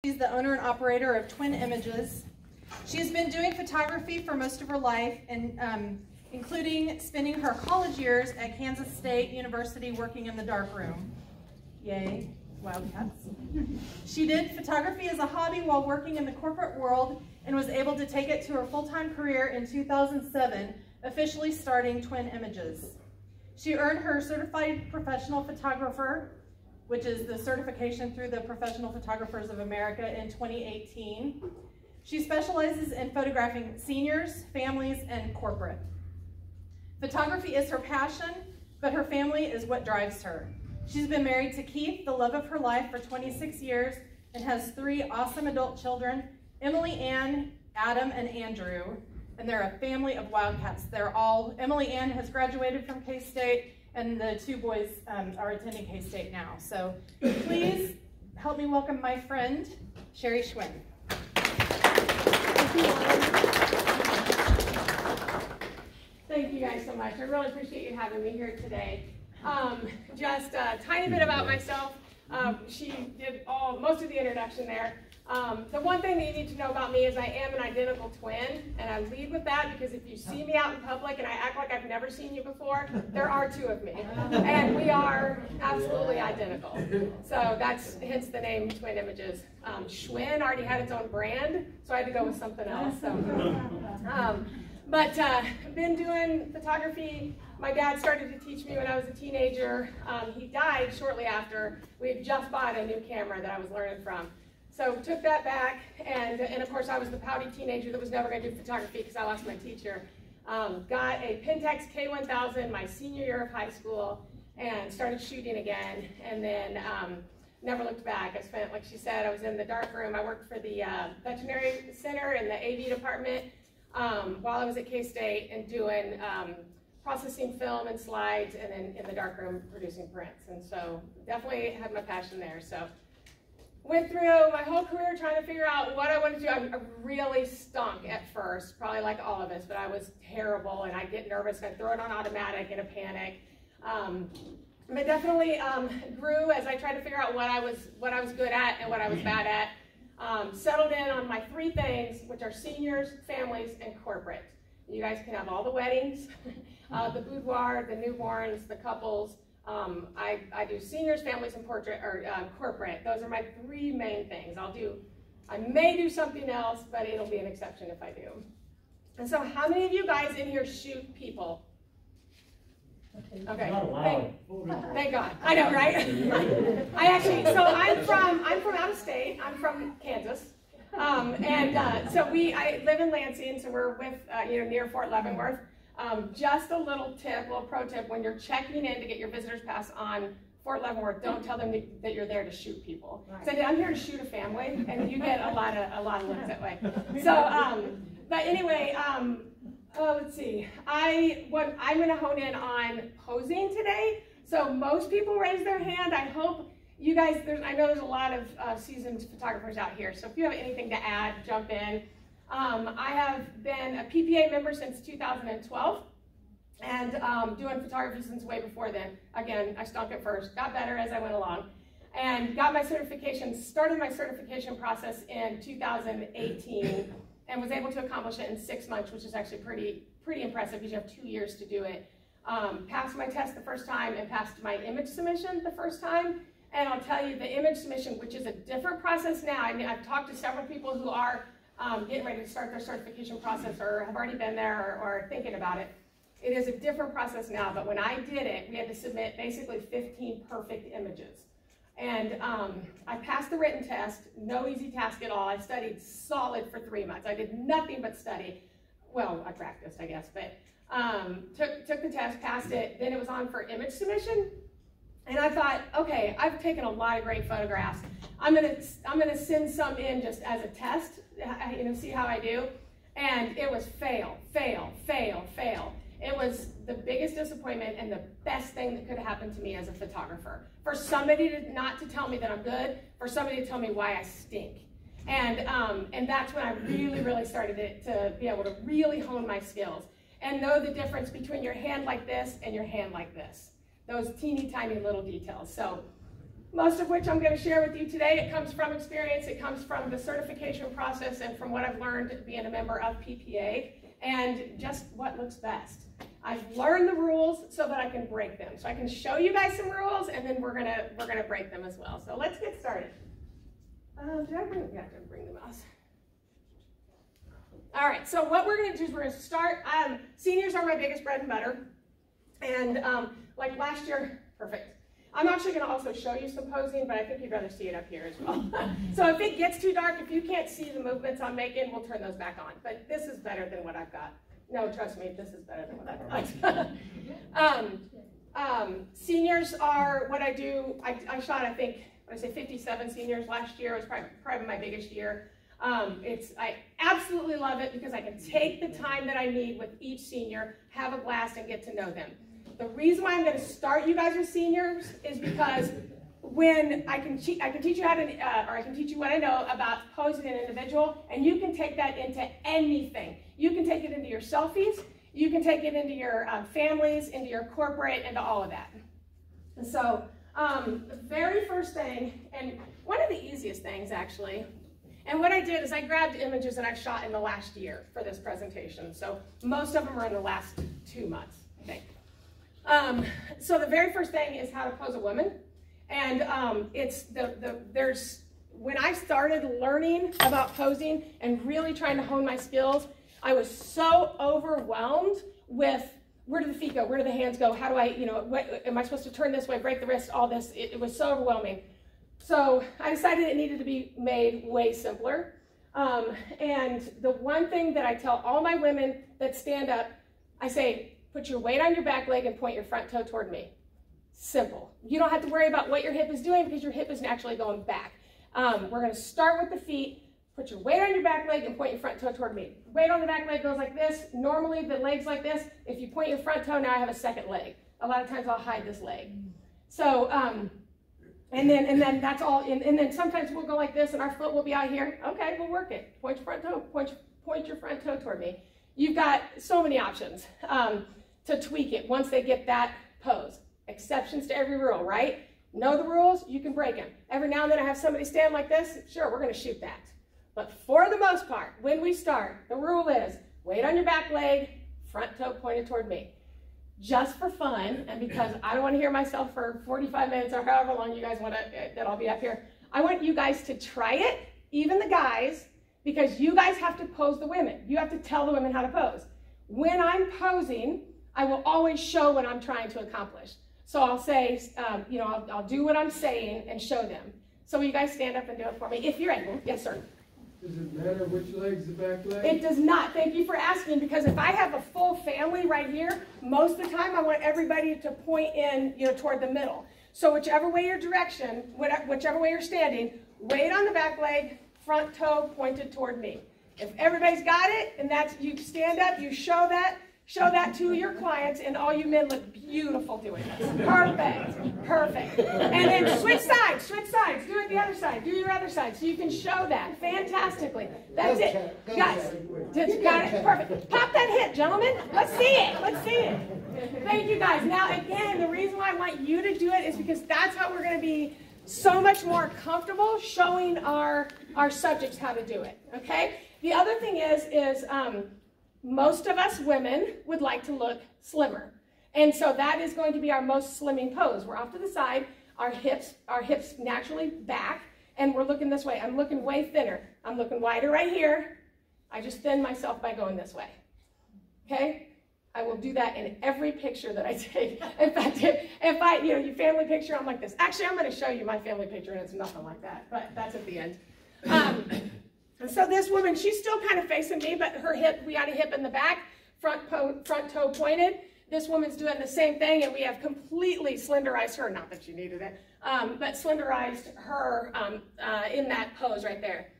She's the owner and operator of Twin Images. She's been doing photography for most of her life, and including spending her college years at Kansas State University working in the darkroom. Yay, Wildcats. She did photography as a hobby while working in the corporate world and was able to take it to her full-time career in 2007, officially starting Twin Images. She earned her Certified Professional Photographer, which is the certification through the Professional Photographers of America, in 2018. She specializes in photographing seniors, families, and corporate. Photography is her passion, but her family is what drives her. She's been married to Keith, the love of her life, for 26 years and has 3 awesome adult children, Emily Ann, Adam, and Andrew, and they're a family of Wildcats. Emily Ann has graduated from K-State, and the 2 boys are attending K-State now. So please help me welcome my friend, Sherry Schwinn. Thank you guys so much. I really appreciate you having me here today. Just a tiny bit about myself. She did most of the introduction there. The one thing that you need to know about me is I am an identical twin, and I lead with that because if you see me out in public and I act like I've never seen you before, there are 2 of me, and we are absolutely identical. So that's hence the name Twin Images. Schwinn already had its own brand, so I had to go with something else. So, but been doing photography. My dad started to teach me when I was a teenager. He died shortly after. We had just bought a new camera that I was learning from. So took that back, and of course I was the pouty teenager that was never going to do photography because I lost my teacher. Got a Pentax K1000 my senior year of high school and started shooting again, and then never looked back. I spent, like she said, I was in the darkroom. I worked for the veterinary center in the AV department while I was at K-State and doing processing film and slides, and then in the darkroom producing prints. And so definitely had my passion there. So went through my whole career trying to figure out what I wanted to do. I really stunk at first, probably like all of us, but I was terrible, and I'd get nervous, and I'd throw it on automatic in a panic. But definitely grew as I tried to figure out what I was good at and what I was bad at. Settled in on my 3 things, which are seniors, families, and corporate. You guys can have all the weddings, the boudoir, the newborns, the couples. I do seniors, families, and corporate. Those are my 3 main things. I may do something else, but it'll be an exception if I do. And so how many of you guys in here shoot people? Okay. Thank God. I know, right? I'm from out of state. I'm from Kansas. So I live in Lansing, so we're with, near Fort Leavenworth. Just a little pro tip, when you're checking in to get your visitor's pass on Fort Leavenworth, don't tell them that you're there to shoot people. Right. Say, I'm here to shoot a family, and you get a lot of looks that way. So, but anyway, let's see. I'm going to hone in on posing today. So most people raise their hand. I hope you guys, I know there's a lot of seasoned photographers out here, so if you have anything to add, jump in. I have been a PPA member since 2012 and doing photography since way before then. Again, I stunk at first, got better as I went along, and got my certification, started my certification process in 2018 and was able to accomplish it in 6 months, which is actually pretty impressive because you have 2 years to do it. Passed my test the first time and passed my image submission the first time. And I'll tell you, the image submission, which is a different process now. I mean, I've talked to several people who are getting ready to start their certification process or have already been there or are thinking about it. It is a different process now, but when I did it, we had to submit basically 15 perfect images. And I passed the written test, no easy task at all. I studied solid for 3 months. I did nothing but study. Well, I practiced, I guess, but took the test, passed it, then it was on for image submission. And I thought, okay, I've taken a lot of great photographs. I'm gonna send some in just as a test, see how I do. And it was fail, fail, fail, fail. It was the biggest disappointment and the best thing that could have happened to me as a photographer. For somebody not to tell me that I'm good, for somebody to tell me why I stink. And that's when I really started to be able to really hone my skills and know the difference between your hand like this and your hand like this. Those teeny tiny little details. So most of which I'm going to share with you today. It comes from experience, it comes from the certification process, and from what I've learned being a member of PPA, and just what looks best. I've learned the rules so that I can break them. So I can show you guys some rules, and then we're gonna break them as well. So let's get started. Did I bring? Yeah, I didn't bring the mouse. All right. So what we're gonna do is we're gonna start. Seniors are my biggest bread and butter, and like last year, perfect. I'm actually going to also show you some posing, but I think you'd rather see it up here as well. So if it gets too dark, if you can't see the movements I'm making, we'll turn those back on. But this is better than what I've got. No, trust me, this is better than what I've got. Seniors are what I do. I shot, I think, what I say, 57 seniors last year. It was probably my biggest year. I absolutely love it because I can take the time that I need with each senior, have a blast, and get to know them. The reason why I'm going to start you guys with seniors is because when I can teach you how to, or I can teach you what I know about posing an individual, and you can take that into anything. You can take it into your selfies, you can take it into your families, into your corporate, into all of that. And so the very first thing, and one of the easiest things actually, and what I did is I grabbed images that I've shot in the last year for this presentation. So most of them are in the last 2 months. Okay. So the very first thing is how to pose a woman, and when I started learning about posing and really trying to hone my skills, I was so overwhelmed with where do the feet go, where do the hands go, how do I, what am I supposed to turn this way, break the wrist, all this. It was so overwhelming. So I decided it needed to be made way simpler. And the one thing that I tell all my women that stand up, I say, put your weight on your back leg and point your front toe toward me. Simple. You don't have to worry about what your hip is doing because your hip is naturally going back. We're going to start with the feet. Put your weight on your back leg and point your front toe toward me. Weight on the back leg goes like this. Normally the leg's like this. If you point your front toe, now I have a second leg. A lot of times I'll hide this leg. So, and then that's all. And then sometimes we'll go like this and our foot will be out here. Okay, we'll work it. Point your front toe. Point your front toe toward me. You've got so many options to tweak it once they get that pose. Exceptions to every rule, right? Know the rules, you can break them. Every now and then I have somebody stand like this. Sure, we're going to shoot that. But for the most part, when we start, the rule is weight on your back leg, front toe pointed toward me. Just for fun, and because I don't want to hear myself for 45 minutes or however long you guys want that I'll be up here, I want you guys to try it, even the guys, because you guys have to pose the women. You have to tell the women how to pose. When I'm posing, I will always show what I'm trying to accomplish. So I'll say, I'll do what I'm saying and show them. So will you guys stand up and do it for me, if you're able? Yes, sir. Does it matter which leg's the back leg? It does not. Thank you for asking, because if I have a full family right here, most of the time I want everybody to point in, toward the middle. So whichever way your direction, whichever way you're standing, weight on the back leg, front toe pointed toward me. If everybody's got it, and you stand up, you show that to your clients, and all you men look beautiful doing this. Perfect, perfect. And then switch sides, do it the other side, do your other side, so you can show that fantastically. That's it. Guys, got it, perfect. Pop that hip, gentlemen. Let's see it. Thank you, guys. Now, again, the reason why I want you to do it is because that's how we're going to be so much more comfortable showing our subjects how to do it, okay? The other thing is most of us women would like to look slimmer. And so that is going to be our most slimming pose. We're off to the side, our hips naturally back, and we're looking this way. I'm looking way thinner. I'm looking wider right here. I just thin myself by going this way. Okay? I will do that in every picture that I take. In fact, if I, your family picture, I'm like this. Actually, I'm going to show you my family picture, and it's nothing like that, but that's at the end. And so this woman, she's still kind of facing me, but her hip, we got a hip in the back, front toe pointed. This woman's doing the same thing, and we have completely slenderized her, not that she needed it, but slenderized her in that pose right there.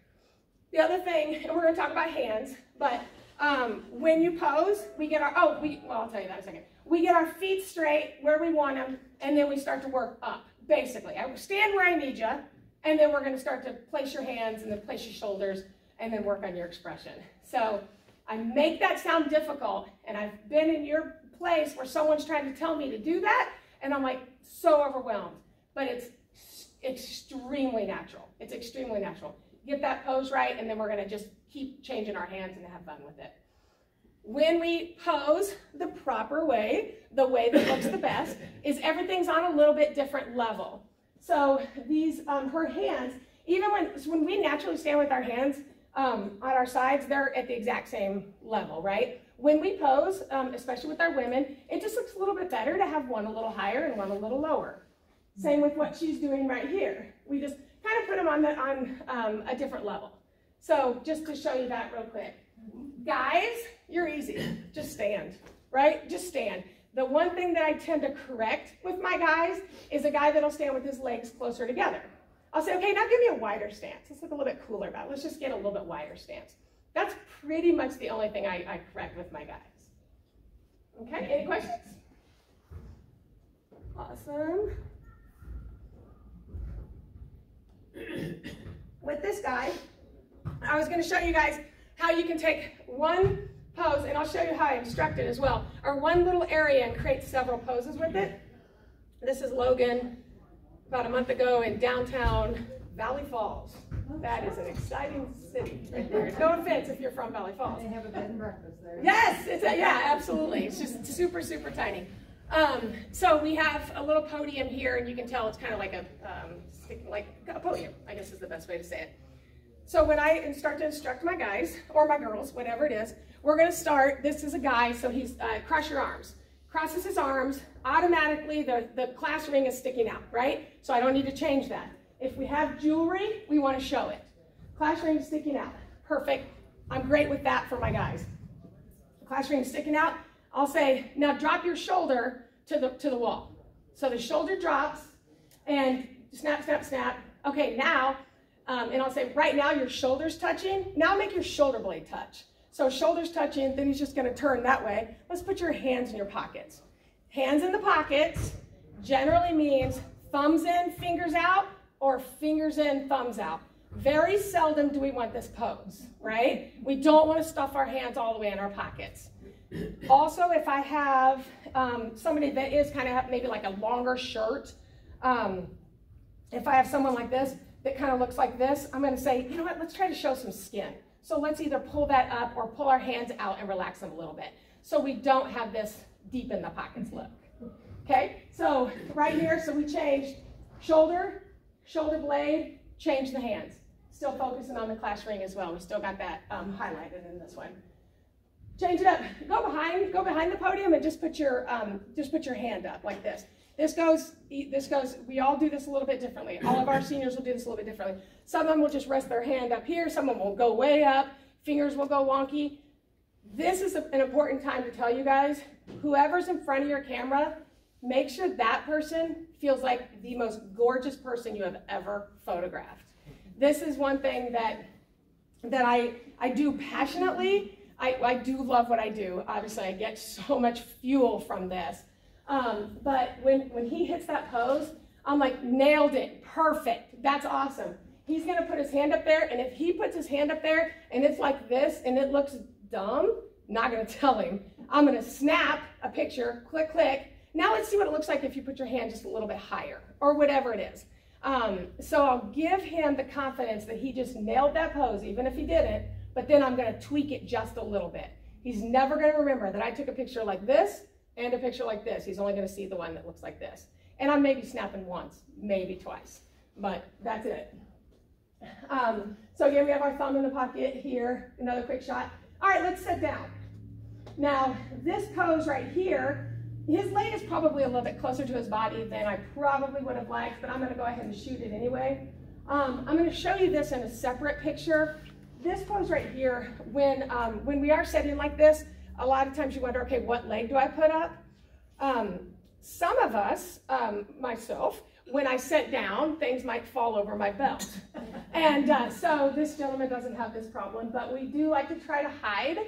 The other thing, and we're going to talk about hands, but when you pose, we get our, I'll tell you that in a second. We get our feet straight where we want them, and then we start to work up, basically. I will stand where I need you, and then we're going to start to place your hands and then place your shoulders and then work on your expression. So I make that sound difficult, and I've been in your place where someone's trying to tell me to do that, and I'm like so overwhelmed. But it's extremely natural. It's extremely natural. Get that pose right, and then we're gonna just keep changing our hands and have fun with it. When we pose the proper way, the way that looks the best, is everything's on a little bit different level. So these, her hands, even when we naturally stand with our hands on our sides, they're at the exact same level, right? When we pose, especially with our women, it just looks a little bit better to have one a little higher and one a little lower. Same with what she's doing right here. We just kind of put them on a different level. So just to show you that real quick. Guys, you're easy. Just stand, right? Just stand. The one thing that I tend to correct with my guys is a guy that'll stand with his legs closer together. I'll say, okay, now give me a wider stance. Let's look a little bit cooler about it. Let's just get a little bit wider stance. That's pretty much the only thing I correct with my guys. Okay, any questions? Awesome. With this guy, I was going to show you guys how you can take one pose, and I'll show you how I instruct it as well, or one little area and create several poses with it. This is Logan about a month ago in downtown Valley Falls. That is an exciting city right there. No offense if you're from Valley Falls. They have a bed and breakfast there. Yes, yeah, absolutely. It's just super, super tiny. So we have a little podium here, and you can tell it's kind of like a podium, I guess is the best way to say it. So when I start to instruct my guys, or my girls, whatever it is, we're going to start, this is a guy, so he's, cross your arms. Crosses his arms, automatically the class ring is sticking out, right? So I don't need to change that. If we have jewelry, we want to show it. Class ring is sticking out. Perfect. I'm great with that for my guys. Class ring is sticking out. I'll say, now drop your shoulder to the wall. So the shoulder drops, and snap, snap, snap. Okay, now, and I'll say, right now your shoulder's touching. Now make your shoulder blade touch. So shoulders touching, then he's just going to turn that way. Let's put your hands in your pockets. Hands in the pockets generally means thumbs in, fingers out, or fingers in, thumbs out. Very seldom do we want this pose, right? We don't want to stuff our hands all the way in our pockets. Also, if I have somebody that is kind of maybe like a longer shirt, if I have someone like this that kind of looks like this, I'm going to say, you know what, let's try to show some skin. So let's either pull that up or pull our hands out and relax them a little bit, so we don't have this deep in the pockets look. Okay, so right here, so we changed shoulder, shoulder blade, change the hands. Still focusing on the class ring as well. We still got that highlighted in this one. Change it up. Go behind the podium and just put your hand up like this. This goes, we all do this a little bit differently. All of our seniors will do this a little bit differently. Some of them will just rest their hand up here. Some of them will go way up. Fingers will go wonky. This is an important time to tell you guys, whoever's in front of your camera, make sure that person feels like the most gorgeous person you have ever photographed. This is one thing that I do passionately. I do love what I do. Obviously, I get so much fuel from this. But when he hits that pose, I'm like, nailed it, perfect, that's awesome. He's gonna put his hand up there, and if he puts his hand up there and it's like this and it looks dumb, not gonna tell him. I'm gonna snap a picture, click, click. Now let's see what it looks like if you put your hand just a little bit higher, or whatever it is. So I'll give him the confidence that he just nailed that pose, even if he didn't, but then I'm gonna tweak it just a little bit. He's never gonna remember that I took a picture like this and a picture like this. He's only gonna see the one that looks like this. And I'm maybe snapping once, maybe twice, but that's it. So again, we have our thumb in the pocket here, another quick shot. All right, let's sit down. Now, this pose right here, his leg is probably a little bit closer to his body than I probably would have liked, but I'm gonna go ahead and shoot it anyway. I'm gonna show you this in a separate picture. This pose right here, when we are sitting like this, a lot of times you wonder, okay, what leg do I put up? Some of us, myself, when I sit down, things might fall over my belt. And so this gentleman doesn't have this problem, but we do like to try to hide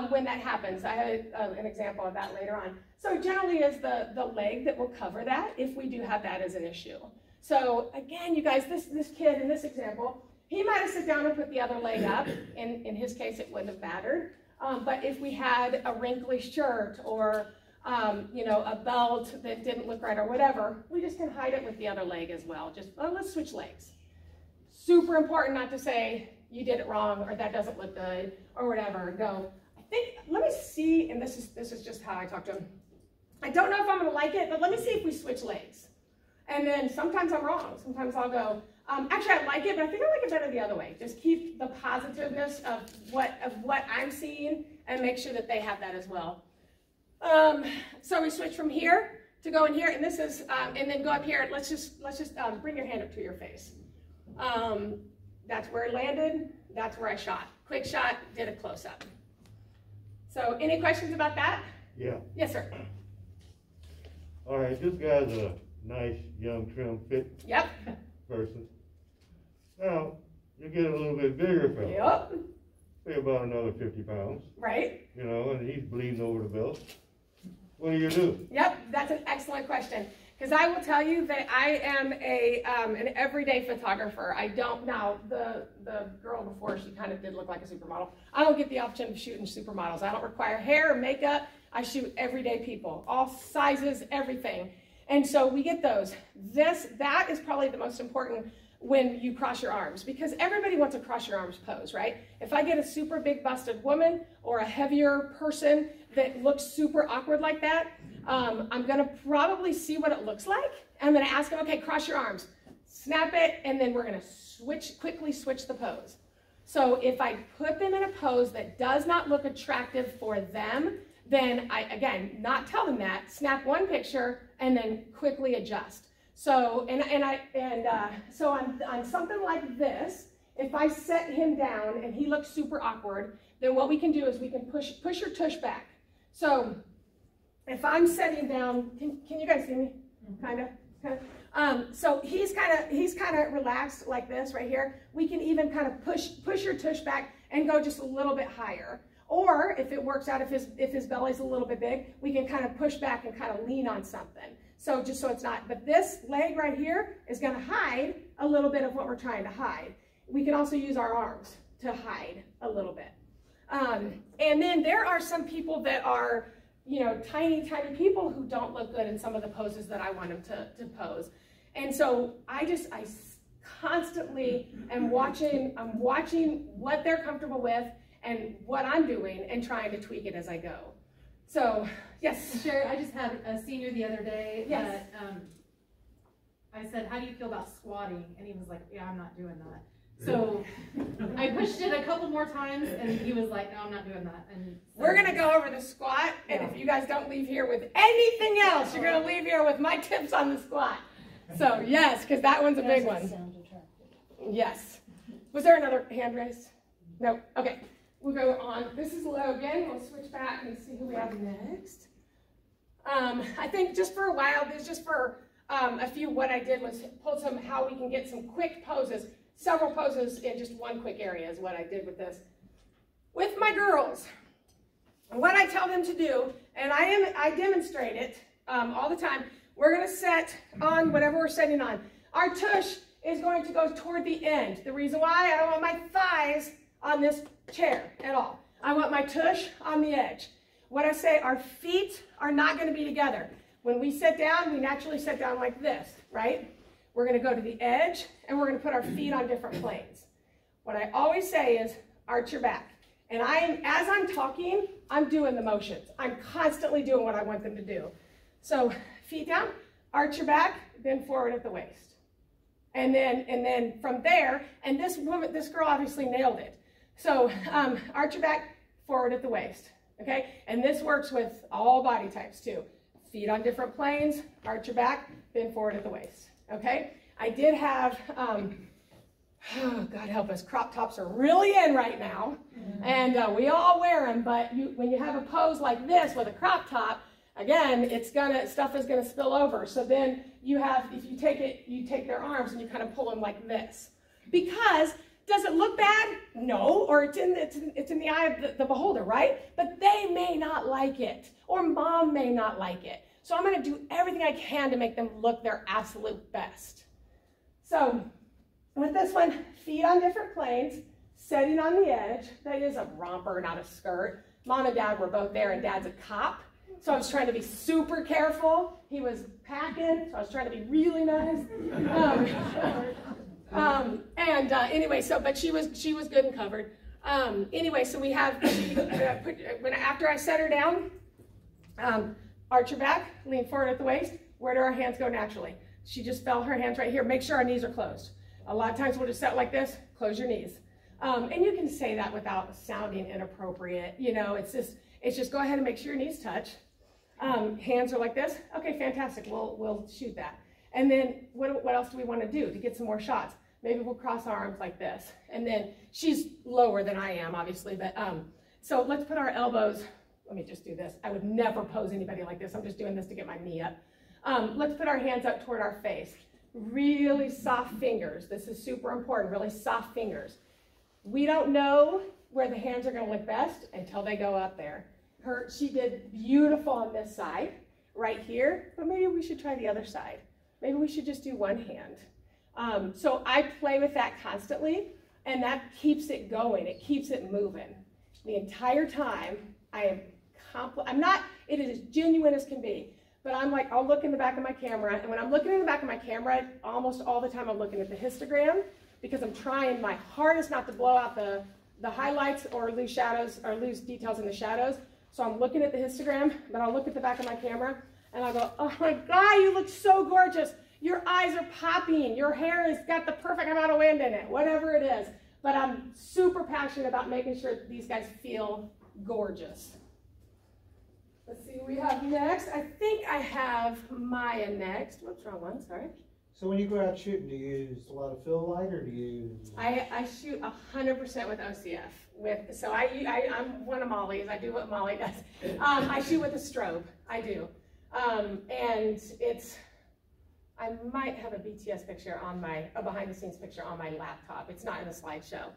when that happens. I have an example of that later on. So it generally is the leg that will cover that if we do have that as an issue. So again, you guys, this kid in this example, he might have sit down and put the other leg up. In his case, it wouldn't have mattered. But if we had a wrinkly shirt or you know, a belt that didn't look right or whatever, we just can hide it with the other leg as well. Just, oh, let's switch legs. Super important not to say you did it wrong or that doesn't look good or whatever. Go, I think, let me see, and this is just how I talk to him. I don't know if I'm gonna like it, but let me see if we switch legs. And then sometimes I'm wrong. Sometimes I'll go, actually I like it, but I think I like it better the other way. Just keep the positiveness of what I'm seeing and make sure that they have that as well. So we switch from here to go in here, and this is, and then go up here. Let's just bring your hand up to your face. That's where it landed. That's where I shot. Quick shot, did a close up. So any questions about that? Yeah. Yes, sir. All right, this guy's a nice, young, trim, fit person. Now, you get a little bit bigger fella. Yep. Say about another 50 pounds. Right. You know, and he's bleeding over the belt. What do you do? Yep, that's an excellent question. Because I will tell you that I am an everyday photographer. I don't, now, the girl before, she kind of did look like a supermodel. I don't get the option of shooting supermodels. I don't require hair or makeup. I shoot everyday people, all sizes, everything. And so we get those. That is probably the most important when you cross your arms, because everybody wants a cross your arms pose, right? If I get a super big busted woman or a heavier person that looks super awkward like that, I'm gonna probably see what it looks like. I'm gonna ask them, okay, cross your arms, snap it, and then we're gonna quickly switch the pose. So if I put them in a pose that does not look attractive for them, then I, again, not tell them that, snap one picture and then quickly adjust. So, so on something like this, if I set him down and he looks super awkward, then what we can do is we can push your tush back. So if I'm setting down, can you guys see me? Kind of. So he's kind of relaxed like this right here. We can even kind of push your tush back and go just a little bit higher. Or if it works out, if his belly's a little bit big, we can kind of push back and kind of lean on something. So just so it's not, but this leg right here is going to hide a little bit of what we're trying to hide. We can also use our arms to hide a little bit. And then there are some people that are, you know, tiny people who don't look good in some of the poses that I want them to pose. And so I constantly am watching what they're comfortable with and what I'm doing and trying to tweak it as I go. So, yes. Sherry, I just had a senior the other day that I said, how do you feel about squatting? And he was like, yeah, I'm not doing that. So I pushed it a couple more times and he was like, no, I'm not doing that. And so we're gonna go over the squat, and if you guys don't leave here with anything else, you're gonna leave here with my tips on the squat. So yes, because that one's a big one. Yes. Was there another hand raised? No, okay. We'll go on. This is Logan. We'll switch back and see who we have next. I think just for a while, just for a few, what I did was pull some how we can get some quick poses, several poses in just one quick area is what I did with this. With my girls, what I tell them to do, and I demonstrate it all the time, we're going to set on whatever we're setting on. Our tush is going to go toward the end. The reason why, I don't want my thighs on this chair at all. I want my tush on the edge. What I say, our feet are not going to be together. When we sit down, we naturally sit down like this, right? We're going to go to the edge, and we're going to put our feet on different planes. What I always say is, arch your back. And as I'm talking, I'm doing the motions. I'm constantly doing what I want them to do. So, feet down, arch your back, bend forward at the waist. And then from there, and this girl obviously nailed it. So arch your back, forward at the waist, okay? And this works with all body types too. Feet on different planes, arch your back, bend forward at the waist, okay? I did have, oh, God help us, crop tops are really in right now. And we all wear them, but when you have a pose like this with a crop top, again, stuff is gonna spill over. So then if you take their arms and you kind of pull them like this. Because, does it look bad? No, or it's in the eye of the beholder, right? But they may not like it, or mom may not like it. So I'm gonna do everything I can to make them look their absolute best. So, with this one, feet on different planes, setting on the edge. That is a romper, not a skirt. Mom and dad were both there, and dad's a cop. So I was trying to be super careful. He was packing, so I was trying to be really nice. Anyway, but she was good and covered. Anyway, so we have, after I set her down, arch her back, lean forward at the waist. Where do our hands go naturally? She just felt her hands right here. Make sure our knees are closed. A lot of times we'll just set like this, close your knees. And you can say that without sounding inappropriate. You know, it's just go ahead and make sure your knees touch. Hands are like this. Okay, fantastic. We'll shoot that. And then what else do we want to do to get some more shots? Maybe we'll cross our arms like this. And then she's lower than I am, obviously. But so let's put our elbows. Let me just do this. I would never pose anybody like this. I'm just doing this to get my knee up. Let's put our hands up toward our face. Really soft fingers. This is super important. Really soft fingers. We don't know where the hands are going to look best until they go up there. She did beautiful on this side, right here, but maybe we should try the other side. Maybe we should just do one hand. So I play with that constantly, and that keeps it going. It keeps it moving. The entire time, it is as genuine as can be, but I'm like, I'll look in the back of my camera, and when I'm looking in the back of my camera, almost all the time I'm looking at the histogram, because I'm trying my hardest not to blow out the highlights or lose shadows or lose details in the shadows. So I'm looking at the histogram, but I'll look at the back of my camera and I'll go, oh my God, you look so gorgeous. Your eyes are popping. Your hair has got the perfect amount of wind in it, whatever it is. But I'm super passionate about making sure these guys feel gorgeous. Let's see what we have next. I think I have Maya next. Whoops, wrong one, sorry. So when you go out shooting, do you use a lot of fill light, or do you? I shoot 100% with OCF. So I'm one of Molly's. I do what Molly does. I shoot with a strobe. I do, and I might have a BTS picture on a behind-the-scenes picture on my laptop. It's not in the slideshow.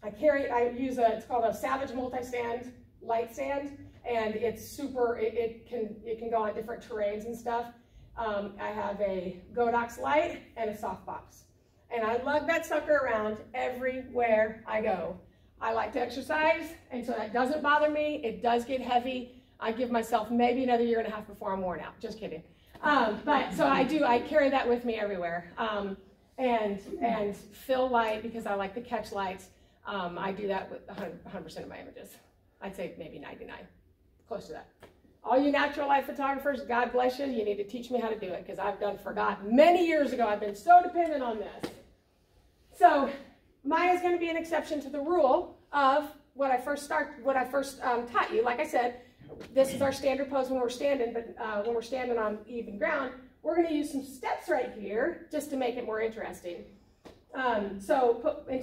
It's called a Savage multi-stand light stand, and it's super. It can go on different terrains and stuff. I have a Godox light and a softbox. And I lug that sucker around everywhere I go. I like to exercise, and so that doesn't bother me. It does get heavy. I give myself maybe another 1.5 years before I'm worn out. Just kidding. But so I carry that with me everywhere. And fill light, because I like to catch lights. I do that with 100% of my images. I'd say maybe 99, close to that. All you natural light photographers, God bless you. You need to teach me how to do it, because I've forgot many years ago. I've been so dependent on this. So Maya's going to be an exception to the rule of what I first taught you. Like I said, this is our standard pose when we're standing, but when we're standing on even ground, we're going to use some steps right here just to make it more interesting. And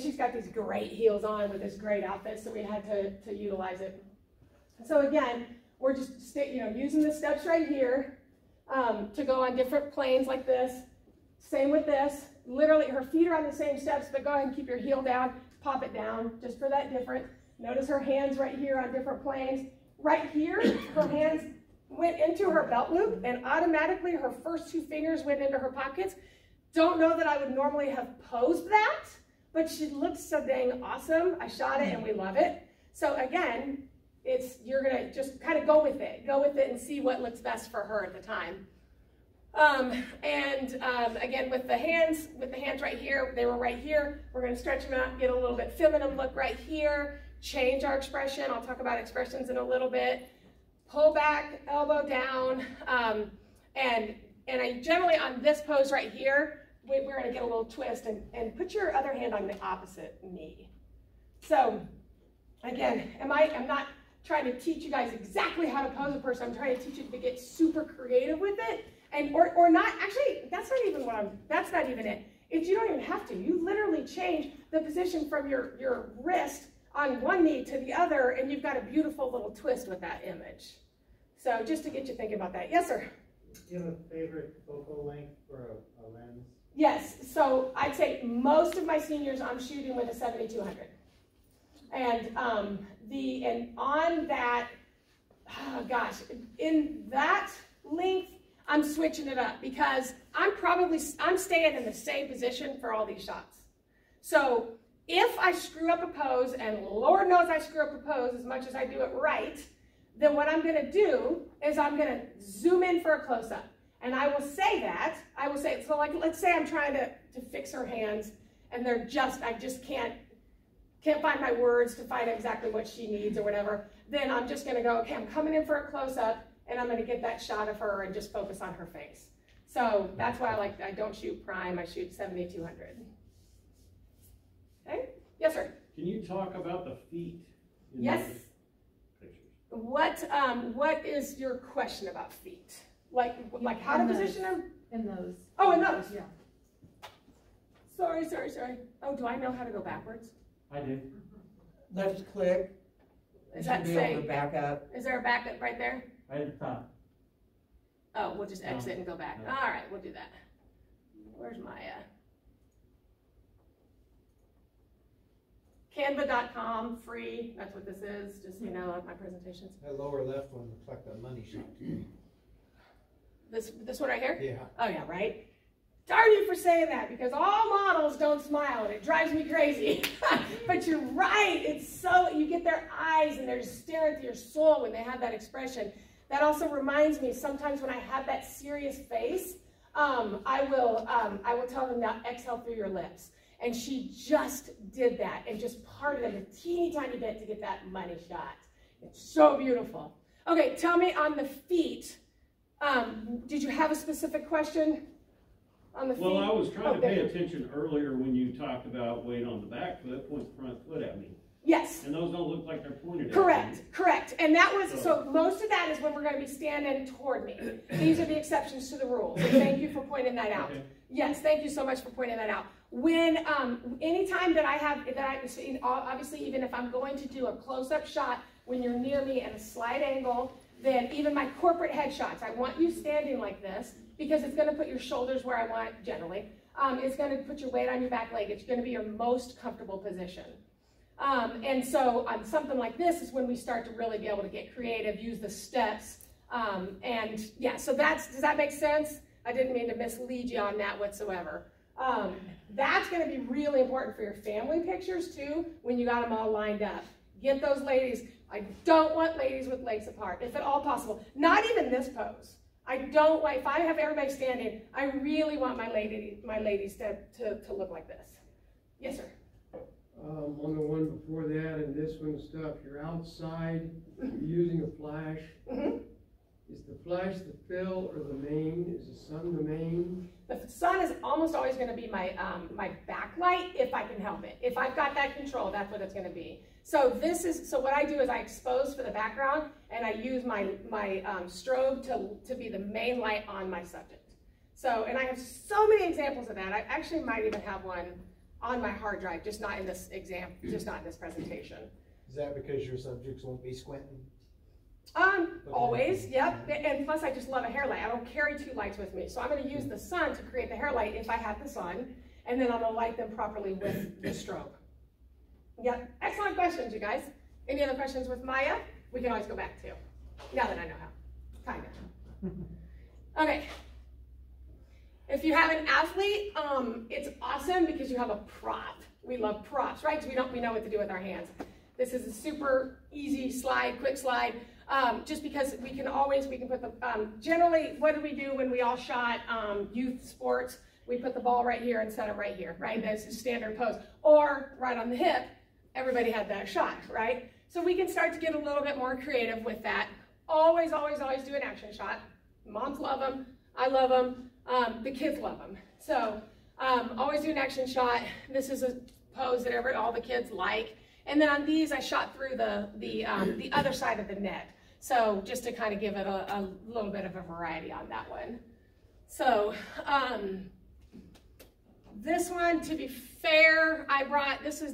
she's got these great heels on with this great outfit, so we had to utilize it. So again, we're just using the steps right here to go on different planes like this. Same with this. Literally, her feet are on the same steps, but go ahead and keep your heel down, pop it down, just for that difference. Notice her hands right here on different planes. Right here, her hands went into her belt loop, and automatically her first 2 fingers went into her pockets. Don't know that I would normally have posed that, but she looks so dang awesome. I shot it, and we love it. So again, you're gonna just kind of go with it and see what looks best for her at the time. Again, with the hands right here, they were right here. We're gonna stretch them out, get a little bit feminine look right here, change our expression. I'll talk about expressions in a little bit. Pull back, elbow down, and I generally on this pose right here, we're gonna get a little twist and put your other hand on the opposite knee. So again, I'm not trying to teach you guys exactly how to pose a person. I'm trying to teach you to get super creative with it, or not. Actually, that's not even it. You don't even have to. You literally change the position from your wrist on one knee to the other, and you've got a beautiful little twist with that image. So just to get you thinking about that. Yes, sir? Do you have a favorite focal length for a lens? Yes. So I'd say most of my seniors I'm shooting with a 7200. And on that, oh gosh, in that length, I'm switching it up, because I'm staying in the same position for all these shots. So if I screw up a pose, and Lord knows I screw up a pose as much as I do it right, then what I'm gonna do is I'm gonna zoom in for a close-up. And I will say, so like, let's say I'm trying to fix her hands and I just can't find my words to find exactly what she needs or whatever. Then I'm just gonna go, okay, I'm coming in for a close-up and I'm gonna get that shot of her and just focus on her face. So that's why I don't shoot prime, I shoot 70-200. Okay, yes sir? Can you talk about the feet? Yes. What is your question about feet? Like how to position them? In those. Oh, in those. Yeah. Sorry. Oh, do I know how to go backwards? I do. Left click. Is that You should be able say? to back up. Is there a backup right there? Right at the top. Oh, we'll just exit and go back. No. All right, we'll do that. Where's my Canva.com, free. That's what this is. Just so you know, my presentations. That lower left one looks like the money shot to me. This one right here? Yeah. Oh yeah, right? Darn you for saying that, because all models don't smile and it drives me crazy. But you're right, it's so, you get their eyes and they're just staring into your soul when they have that expression. That also reminds me, sometimes when I have that serious face, I will tell them, now exhale through your lips. And she just did that and just parted them a teeny tiny bit to get that money shot. It's so beautiful. Okay, tell me on the feet, did you have a specific question on the feet? Well, I was trying to pay attention earlier when you talked about weight on the back foot, point the front foot at me. Yes. And those don't look like they're pointed at me. Correct. And that was, so most of that is when we're going to be standing toward me. These are the exceptions to the rule. So thank you for pointing that out. Okay. Yes, thank you so much for pointing that out. When, anytime that obviously even if I'm going to do a close-up shot when you're near me at a slight angle, then even my corporate headshots, I want you standing like this because it's going to put your shoulders where I want generally. It's going to put your weight on your back leg. It's going to be your most comfortable position. And so on something like this is when we start to really be able to get creative, use the steps. And yeah, so does that make sense? I didn't mean to mislead you on that whatsoever. That's going to be really important for your family pictures too, when you got them all lined up. Get those ladies. I don't want ladies with legs apart, if at all possible. Not even this pose. I don't want, if I have everybody standing, I really want my ladies to look like this. Yes, sir. On the one before that and this one stuff, you're outside, you're using a flash. Mm-hmm. Is the flash the fill or the main? Is the sun the main? The sun is almost always going to be my my backlight if I can help it. If I've got that control, that's what it's going to be. So what I do is I expose for the background and I use my strobe to be the main light on my subject. So, and I have so many examples of that. I actually might even have one on my hard drive, just not in this presentation. Is that because your subjects won't be squinting? Always, yep. And plus I just love a hair light. I don't carry two lights with me. So I'm going to use the sun to create the hair light if I have the sun, and then I'm going to light them properly with the strobe. Yep, excellent questions, you guys. Any other questions with Maya? We can always go back to, now that I know how, kind of. Okay. If you have an athlete, it's awesome because you have a prop. We love props, right? Because we know what to do with our hands. This is a super easy slide, quick slide. Just because we can put the, generally, what do we do when we all shot youth sports? We put the ball right here and set it right here, right? That's the standard pose. Or right on the hip, everybody had that shot, right? So we can start to get a little bit more creative with that. Always, always, always do an action shot. Moms love them. I love them. The kids love them. So always do an action shot. This is a pose that all the kids like. And then on these, I shot through the other side of the net. So just to kind of give it a little bit of a variety on that one. So this one, to be fair,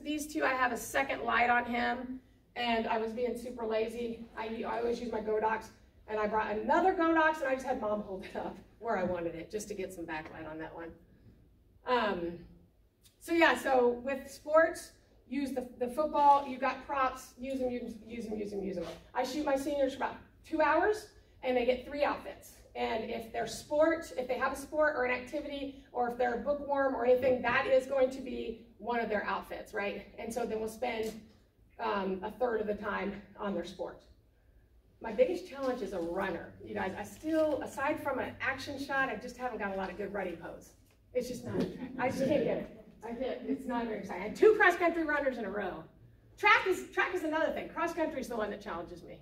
these two, I have a second light on him, and I was being super lazy. I always use my Godox, and I brought another Godox, and I just had Mom hold it up where I wanted it, just to get some backlight on that one. So yeah, so with sports, use the football, you got props, use them. I shoot my seniors for about 2 hours, and they get 3 outfits. And if they have a sport or an activity, or if they're a bookworm or anything, that is going to be one of their outfits, right? And so then we'll spend a third of the time on their sport. My biggest challenge is a runner. You guys, I still, aside from an action shot, I just haven't got a lot of good running pose. It's just not, I just can't get it. It's not very exciting. I had 2 cross-country runners in a row. Track is another thing. Cross-country is the one that challenges me.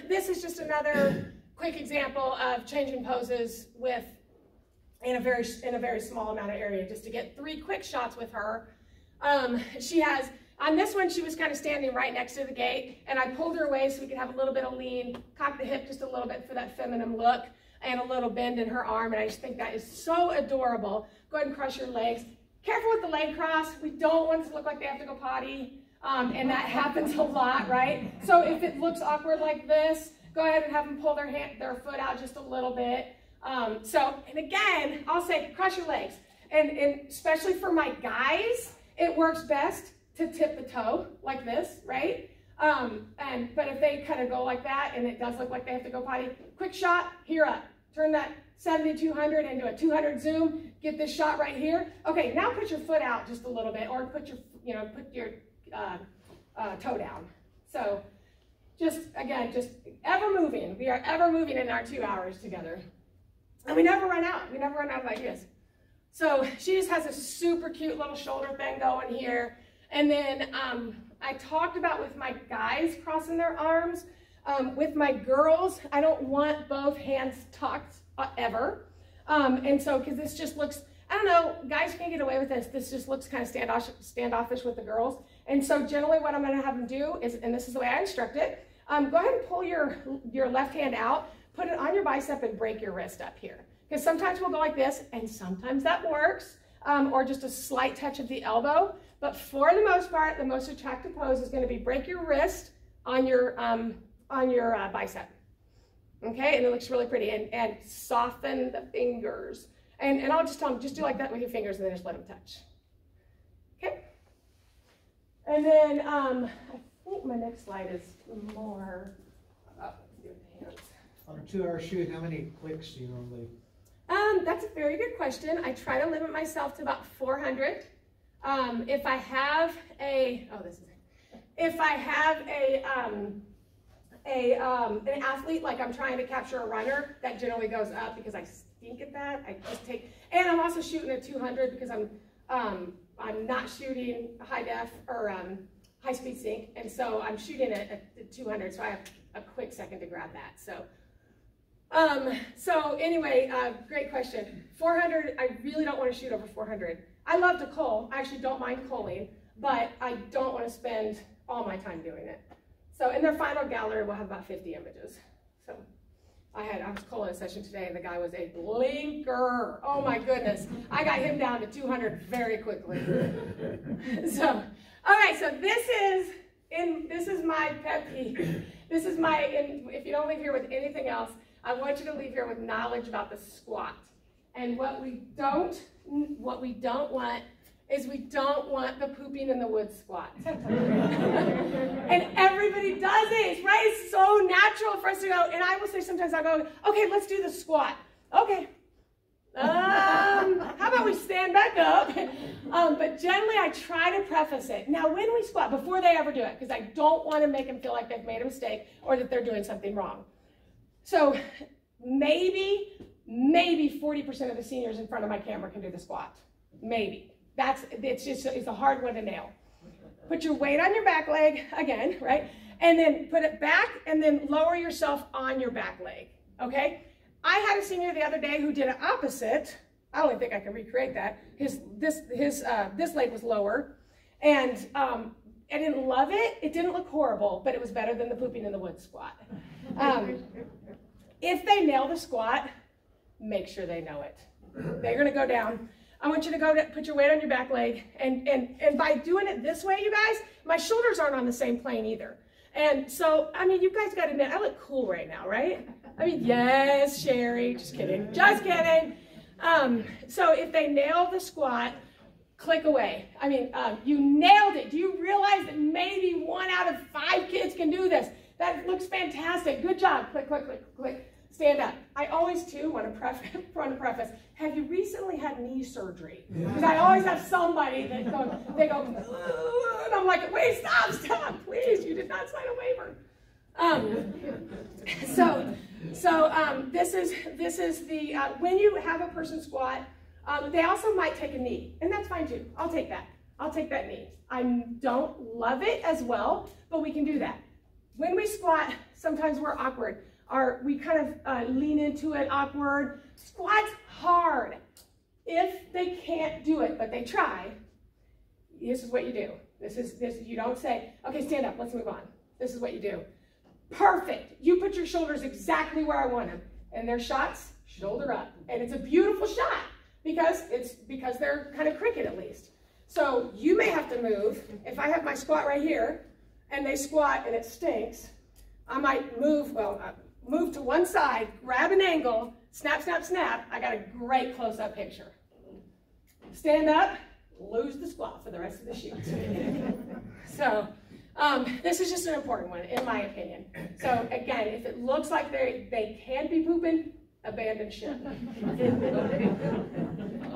This is just another quick example of changing poses in a very small amount of area, just to get 3 quick shots with her. On this one, she was kind of standing right next to the gate, and I pulled her away so we could have a little bit of lean, cock the hip just a little bit for that feminine look, and a little bend in her arm, and I just think that is so adorable. Go ahead and cross your legs. Careful with the leg cross. We don't want it to look like they have to go potty, and that happens a lot, right? So if it looks awkward like this, go ahead and have them pull their foot out just a little bit. And again, I'll say cross your legs, and especially for my guys, it works best to tip the toe like this, right? But if they kind of go like that and it does look like they have to go potty, quick shot, here up. Turn that 70-200 into a 200 zoom. Get this shot right here. Okay, now put your foot out just a little bit, or put your toe down. So just ever moving. We are ever moving in our 2 hours together. And we never run out. We never run out of ideas. So she just has a super cute little shoulder thing going here. And then I talked about with my guys crossing their arms. With my girls, I don't want both hands tucked ever. And so, because this just looks, I don't know, guys can get away with this. This just looks kind of standoffish with the girls. And so generally what I'm going to have them do is, and this is the way I instruct it, go ahead and pull your left hand out, put it on your bicep and break your wrist up here. Because sometimes we'll go like this, and sometimes that works, or just a slight touch of the elbow. But for the most part, the most attractive pose is going to be break your wrist on your bicep. Okay, and it looks really pretty. And soften the fingers. And I'll just tell them, just do like that with your fingers and then just let them touch. Okay. And then I think my next slide is more about your hands. On a 2-hour shoot, how many clicks do you normally? That's a very good question. I try to limit myself to about 400. If I have an athlete, like I'm trying to capture a runner, that generally goes up because I stink at that. I just take, and I'm also shooting at 200 because I'm not shooting high def or high speed sync, and so I'm shooting at 200, so I have a quick second to grab that. So anyway, great question. 400, I really don't want to shoot over 400. I love to cull. I actually don't mind culling, but I don't want to spend all my time doing it. So in their final gallery, we'll have about 50 images. So I was culling a session today, and the guy was a blinker. Oh my goodness. I got him down to 200 very quickly. So, all right, so this is my pet peeve. This is if you don't leave here with anything else, I want you to leave here with knowledge about the squat. And what we don't want is we don't want the pooping in the woods squat. And everybody does it, right? It's so natural for us to go, and I will say sometimes I'll go, okay, let's do the squat. Okay. How about we stand back up? But generally I try to preface it. Now when we squat, before they ever do it, because I don't want to make them feel like they've made a mistake or that they're doing something wrong. So maybe 40% of the seniors in front of my camera can do the squat. Maybe. It's a hard one to nail. Put your weight on your back leg again, right? And then put it back and then lower yourself on your back leg, okay? I had a senior the other day who did an opposite. I don't think I can recreate that. This leg was lower, and I didn't love it. It didn't look horrible, but it was better than the pooping in the woods squat. If they nail the squat, make sure they know it. They're gonna go down. I want you to put your weight on your back leg, and by doing it this way, you guys, my shoulders aren't on the same plane either. And so, I mean, you guys gotta admit, I look cool right now, right? I mean, yes, Sherry, just kidding, just kidding. So if they nail the squat, click away. I mean, you nailed it. Do you realize that maybe 1 out of 5 kids can do this? That looks fantastic. Good job. Click, click, click, click. Stand up. I always, too, want to preface, have you recently had knee surgery? Because I always have somebody that they go, and I'm like, wait, stop, please. You did not sign a waiver. This is the, when you have a person squat, they also might take a knee, and that's fine too. I'll take that. I'll take that knee. I don't love it as well, but we can do that. When we squat, sometimes we're awkward. We kind of lean into it awkward. Squat's hard. If they can't do it, but they try, this is what you do. You don't say, okay, stand up, let's move on. This is what you do. Perfect. You put your shoulders exactly where I want them. And their shots, shoulder up. And it's a beautiful shot because they're kind of cricket at least. So you may have to move. If I have my squat right here and they squat and it stinks, I might move to one side, grab an angle, snap, snap, snap. I got a great close-up picture. Stand up, lose the squat for the rest of the shoot. So this is just an important one, in my opinion. So again, if it looks like they can be pooping, abandon ship.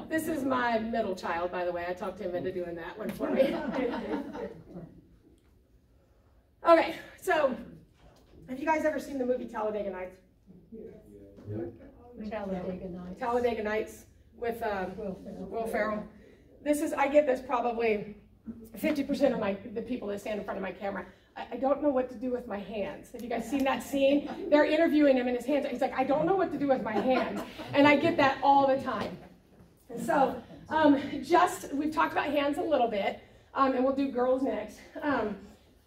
This is my middle child, by the way. I talked him into doing that one for me. Okay, so have you guys ever seen the movie Talladega Nights? Talladega Nights. Talladega Nights with Will Ferrell. I get this probably 50% of the people that stand in front of my camera. I don't know what to do with my hands. Have you guys seen that scene? They're interviewing him and his hands. He's like, I don't know what to do with my hands. And I get that all the time. And so we've talked about hands a little bit, and we'll do girls next.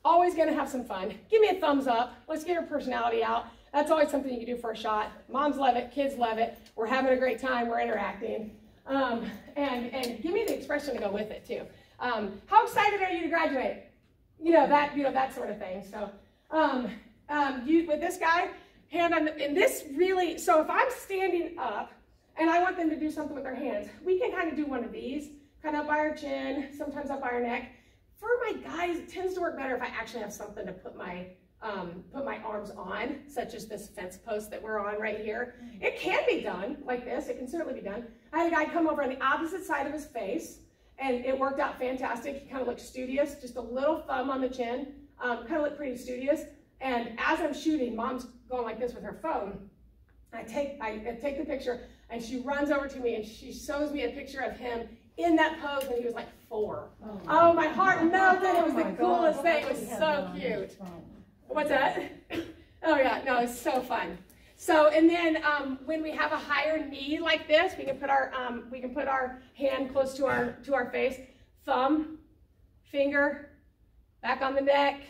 Always gonna have some fun. Give me a thumbs up. Let's get your personality out. That's always something you can do for a shot. Moms love it, kids love it. We're having a great time, we're interacting. And give me the expression to go with it too. How excited are you to graduate? That sort of thing. So with this guy, hand on and this really, so if I'm standing up and I want them to do something with their hands, we can kind of do one of these, kind of up by our chin, sometimes up by our neck. For my guys, it tends to work better if I actually have something to put my arms on, such as this fence post that we're on right here. It can be done like this. It can certainly be done. I had a guy come over on the opposite side of his face, and it worked out fantastic. He kind of looked studious, just a little thumb on the chin, kind of looked pretty studious. And as I'm shooting, Mom's going like this with her phone. I take the picture, and she runs over to me, and she shows me a picture of him in that pose when he was like 4. Oh, my heart melted. It was the coolest thing. It was so cute. What's that? Oh yeah, no, it's so fun. So, and then when we have a higher knee like this, we can put our hand close to our face, thumb, finger, back on the neck,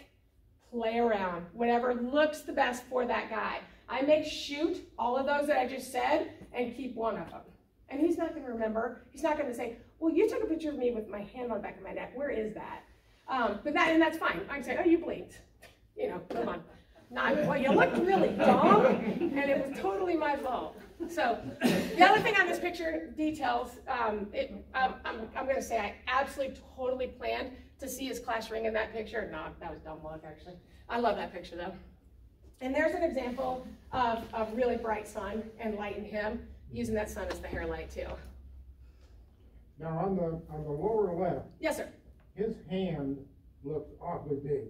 play around, whatever looks the best for that guy. I may shoot all of those that I just said and keep one of them. And he's not going to remember. He's not going to say, well, you took a picture of me with my hand on the back of my neck. Where is that? And that's fine. I can say, oh, you blinked. Come on. Well, you looked really dumb, and it was totally my fault. So the other thing on this picture, details, I'm going to say I absolutely totally planned to see his class ring in that picture. No, that was dumb luck, actually. I love that picture, though. And there's an example of a really bright sun and light in him, using that sun as the hair light, too. Now, on the lower left, yes, sir. His hand looks awfully big.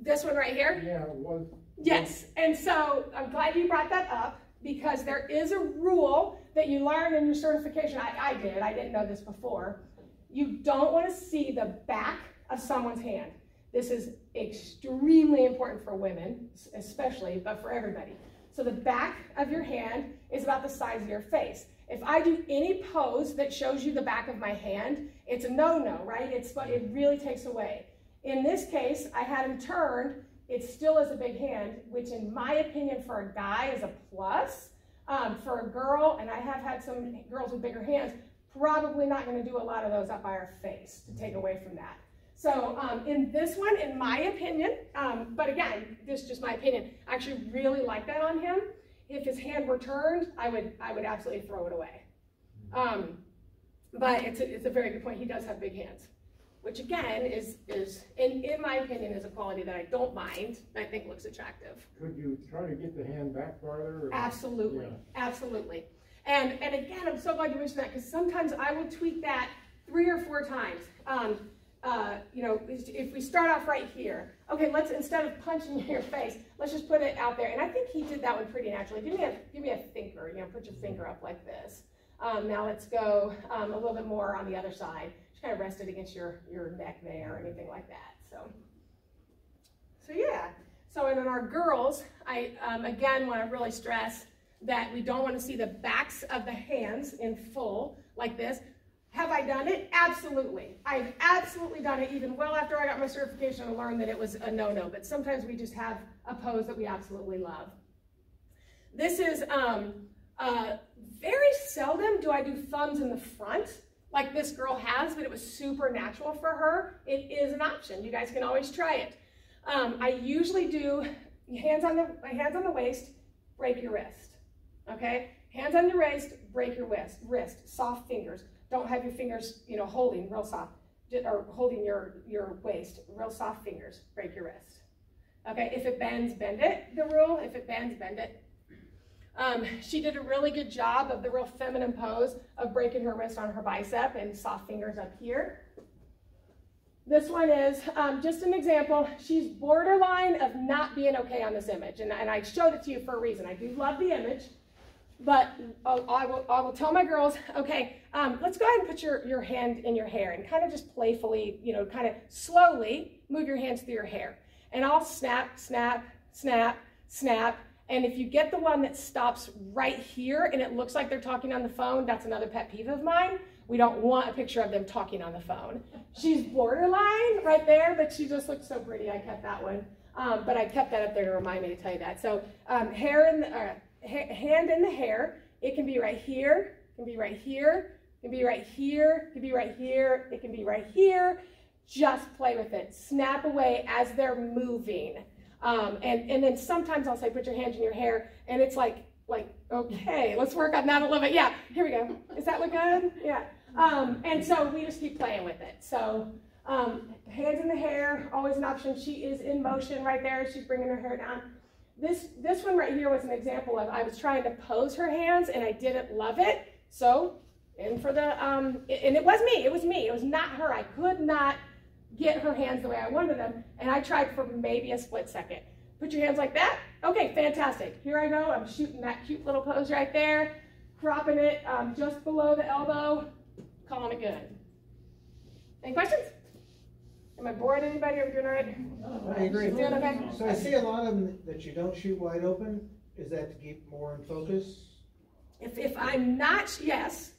This one right here? Yeah, it was. Yes, and so I'm glad you brought that up because there is a rule that you learn in your certification. I didn't know this before. You don't want to see the back of someone's hand. This is extremely important for women, especially, but for everybody. So the back of your hand is about the size of your face. If I do any pose that shows you the back of my hand, it's a no-no, right? It really takes away. In this case, I had him turned. It still is a big hand, which in my opinion for a guy is a plus. For a girl, and I have had some girls with bigger hands, probably not going to do a lot of those up by our face to take away from that. So in this one, in my opinion, but again, this is just my opinion, I actually really like that on him. If his hand were turned, I would absolutely throw it away. But it's a very good point. He does have big hands, which again is in my opinion is a quality that I don't mind. I think looks attractive. Could you try to get the hand back farther? Or? Absolutely, yeah. Absolutely. And again, I'm so glad you mentioned that because sometimes I will tweak that 3 or 4 times. you know, if we start off right here, okay, let's, instead of punching in your face, let's just put it out there. And I think he did that one pretty naturally. Give me a finger, you know, put your finger up like this. Now let's go a little bit more on the other side. Just kind of rest it against your neck there or anything like that. So yeah. So in our girls, I again want to really stress that we don't want to see the backs of the hands in full like this. Have I done it? Absolutely. I've absolutely done it even well after I got my certification and learned that it was a no-no, but sometimes we just have a pose that we absolutely love. This is, very seldom do I do thumbs in the front like this girl has, but it was super natural for her. It is an option. You guys can always try it. I usually do hands on the waist, break your wrist, okay? Hands on your waist, break your wrist, soft fingers. Don't have your fingers, you know, holding real soft, or holding your waist, real soft fingers, break your wrist. Okay, if it bends, bend it, the rule. If it bends, bend it. She did a really good job of the real feminine pose of breaking her wrist on her bicep and soft fingers up here. This one is just an example. She's borderline of not being okay on this image, and I showed it to you for a reason. I do love the image. But I will tell my girls, okay, let's go ahead and put your hand in your hair and kind of just playfully, you know, kind of slowly move your hands through your hair. And I'll snap, snap, snap, snap. And if you get the one that stops right here and it looks like they're talking on the phone, that's another pet peeve of mine. We don't want a picture of them talking on the phone. She's borderline right there, but she just looks so pretty. I kept that one. But I kept that up there to remind me to tell you that. So hand in the hair, it can be right here, it can be right here, it can be right here, it can be right here, it can be right here. Just play with it. Snap away as they're moving. And then sometimes I'll say, put your hands in your hair, and it's like, okay, let's work on that a little bit. Yeah, here we go. Does that look good? Yeah. And so we just keep playing with it. So hands in the hair, always an option. She is in motion right there. She's bringing her hair down. This one right here was an example of I was trying to pose her hands and I didn't love it. So, and it was me. It was not her. I could not get her hands the way I wanted them. And I tried for maybe a split second. Put your hands like that. Okay, fantastic. Here I go. I'm shooting that cute little pose right there. Cropping it just below the elbow. Calling it good. Any questions? Am I boring anybody? Are we doing all right? I agree. Doing okay? So I see a lot of them that you don't shoot wide open. Is that to keep more in focus? If I'm not, yes.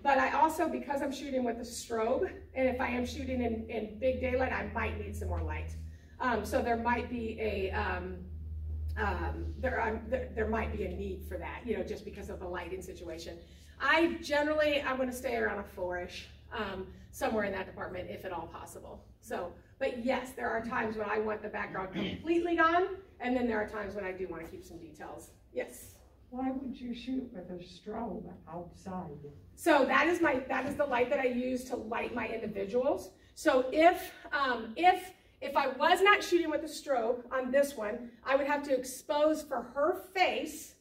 But I also, because I'm shooting with a strobe, and if I am shooting in big daylight, I might need some more light. So there might be there might be a need for that, you know, just because of the lighting situation. I'm going to stay around a 4-ish, somewhere in that department, if at all possible. So, but yes, there are times when I want the background completely gone, and then there are times when I do want to keep some details. Yes. Why would you shoot with a strobe outside? So that is the light that I use to light my individuals. So if I was not shooting with a strobe on this one, I would have to expose for her face,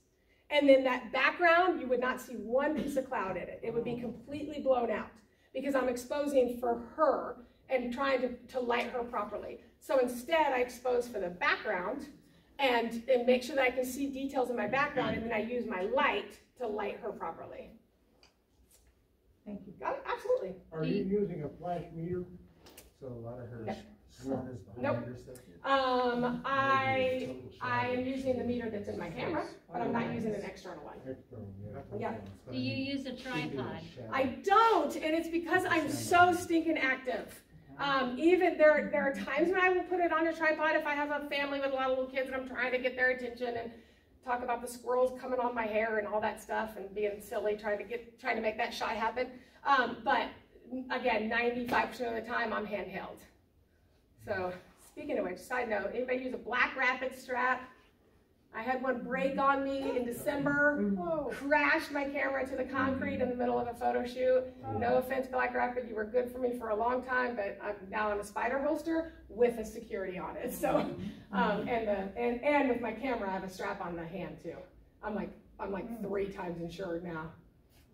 and then that background, you would not see one piece of cloud in it. It would be completely blown out because I'm exposing for her and trying to light her properly. So instead, I expose for the background and make sure that I can see details in my background, and then I use my light to light her properly. Thank you. Got it? Absolutely. Are you using a flash meter? So a lot of her No. is behind Nope. her stuff. I am using the meter that's in my camera, but I'm not using an external one. External, Yeah. Do you use a tripod? I don't, and it's because I'm so stinking active. Even there are times when I will put it on a tripod if I have a family with a lot of little kids and I'm trying to get their attention and talk about the squirrels coming on my hair and all that stuff and being silly, trying to make that shot happen. But again, 95% of the time I'm handheld. So speaking of which, side note, anybody use a black rapid strap? I had one break on me in December, crashed my camera to the concrete in the middle of a photo shoot. No offense, Black Rapid, you were good for me for a long time, but I'm now on a spider holster with a security on it. So, and with my camera, I have a strap on the hand too. I'm like 3 times insured now.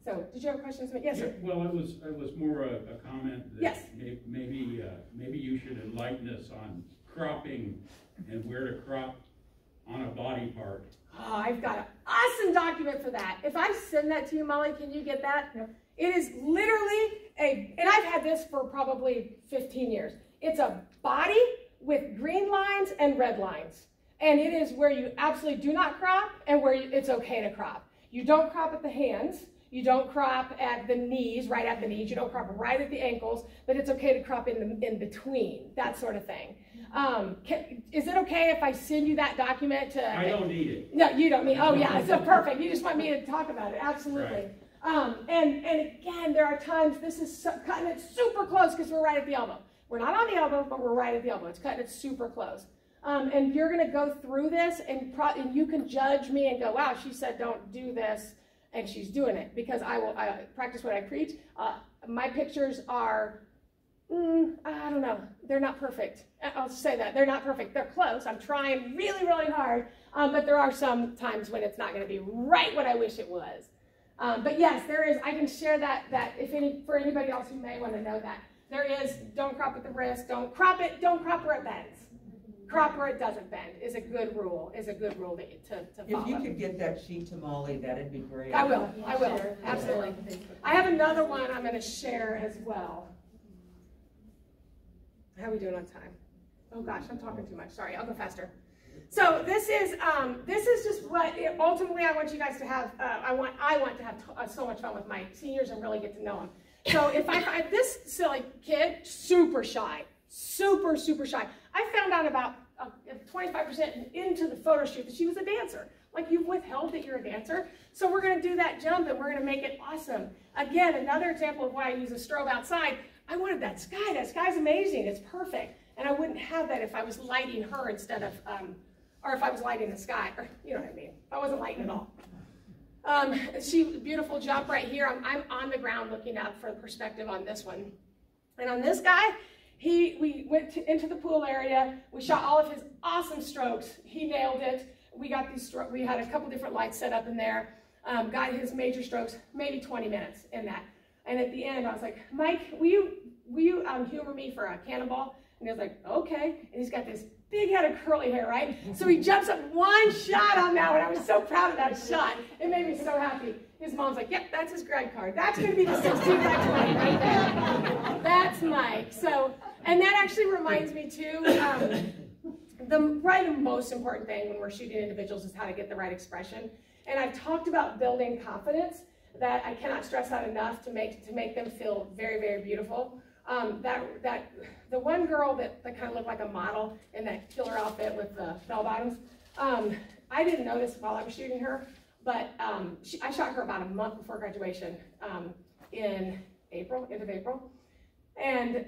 So, did you have a question? Yes, sir. Yeah, well, it was more a comment that yes. maybe you should enlighten us on cropping and where to crop on a body part. Oh, I've got an awesome document for that. If I send that to you, Molly, can you get that? Yep. It is literally and I've had this for probably 15 years. It's a body with green lines and red lines. And it is where you absolutely do not crop and where it's okay to crop. You don't crop at the hands. You don't crop at the knees, right at the knees. You don't crop right at the ankles, but it's okay to crop in between, that sort of thing. Is it okay if I send you that document to? I don't need it. No, you don't need. Oh yeah, so perfect. You just want me to talk about it. Absolutely. Right. And again, there are times this is cutting it super close because we're right at the elbow. We're not on the elbow, but we're right at the elbow. It's cutting it super close. And you're going to go through this, and you can judge me and go, wow, she said don't do this. And she's doing it because I practice what I preach. My pictures are, I don't know, they're not perfect. I'll say that, they're not perfect. They're close. I'm trying really, really hard, but there are some times when it's not going to be right what I wish it was. But yes, there is. I can share that for anybody else who may want to know that. There is, don't crop at the wrist, don't crop where it bends. Crop where it doesn't bend is a good rule, to follow. If you could get that sheet to Molly, that'd be great. I will, absolutely. I have another one I'm going to share as well. How are we doing on time? Oh gosh, I'm talking too much. Sorry, I'll go faster. So this is just what ultimately I want you guys to have. I want to have so much fun with my seniors and really get to know them. So if I find this silly kid, super shy, super shy. I found out about 25% into the photo shoot that she was a dancer. Like, you've withheld that you're a dancer. So we're going to do that jump and we're going to make it awesome. Again, another example of why I use a strobe outside. I wanted that sky. That sky's amazing. It's perfect. And I wouldn't have that if I was lighting her instead of, or if I was lighting the sky. Or, you know what I mean. I wasn't lighting at all. Beautiful jump right here. I'm on the ground looking out for the perspective on this one. And on this guy, we went into the pool area. We shot all of his awesome strokes. He nailed it. We got these strokes. We had a couple different lights set up in there. Got his major strokes, maybe 20 minutes in that. And at the end, I was like, Mike, will you humor me for a cannonball? And he was like, okay. And he's got this big head of curly hair, right? So he jumps up one shot on that one. I was so proud of that shot. It made me so happy. His mom's like, yep, that's his grad card. That's going to be the 16 by 20 right there. That's Mike. So, and that actually reminds me too, the most important thing when we're shooting individuals is how to get the right expression. And I've talked about building confidence that I cannot stress that enough to make them feel very, very beautiful. The one girl that kind of looked like a model in that killer outfit with the bell bottoms, I didn't notice while I was shooting her, but I shot her about a month before graduation in April, end of April. And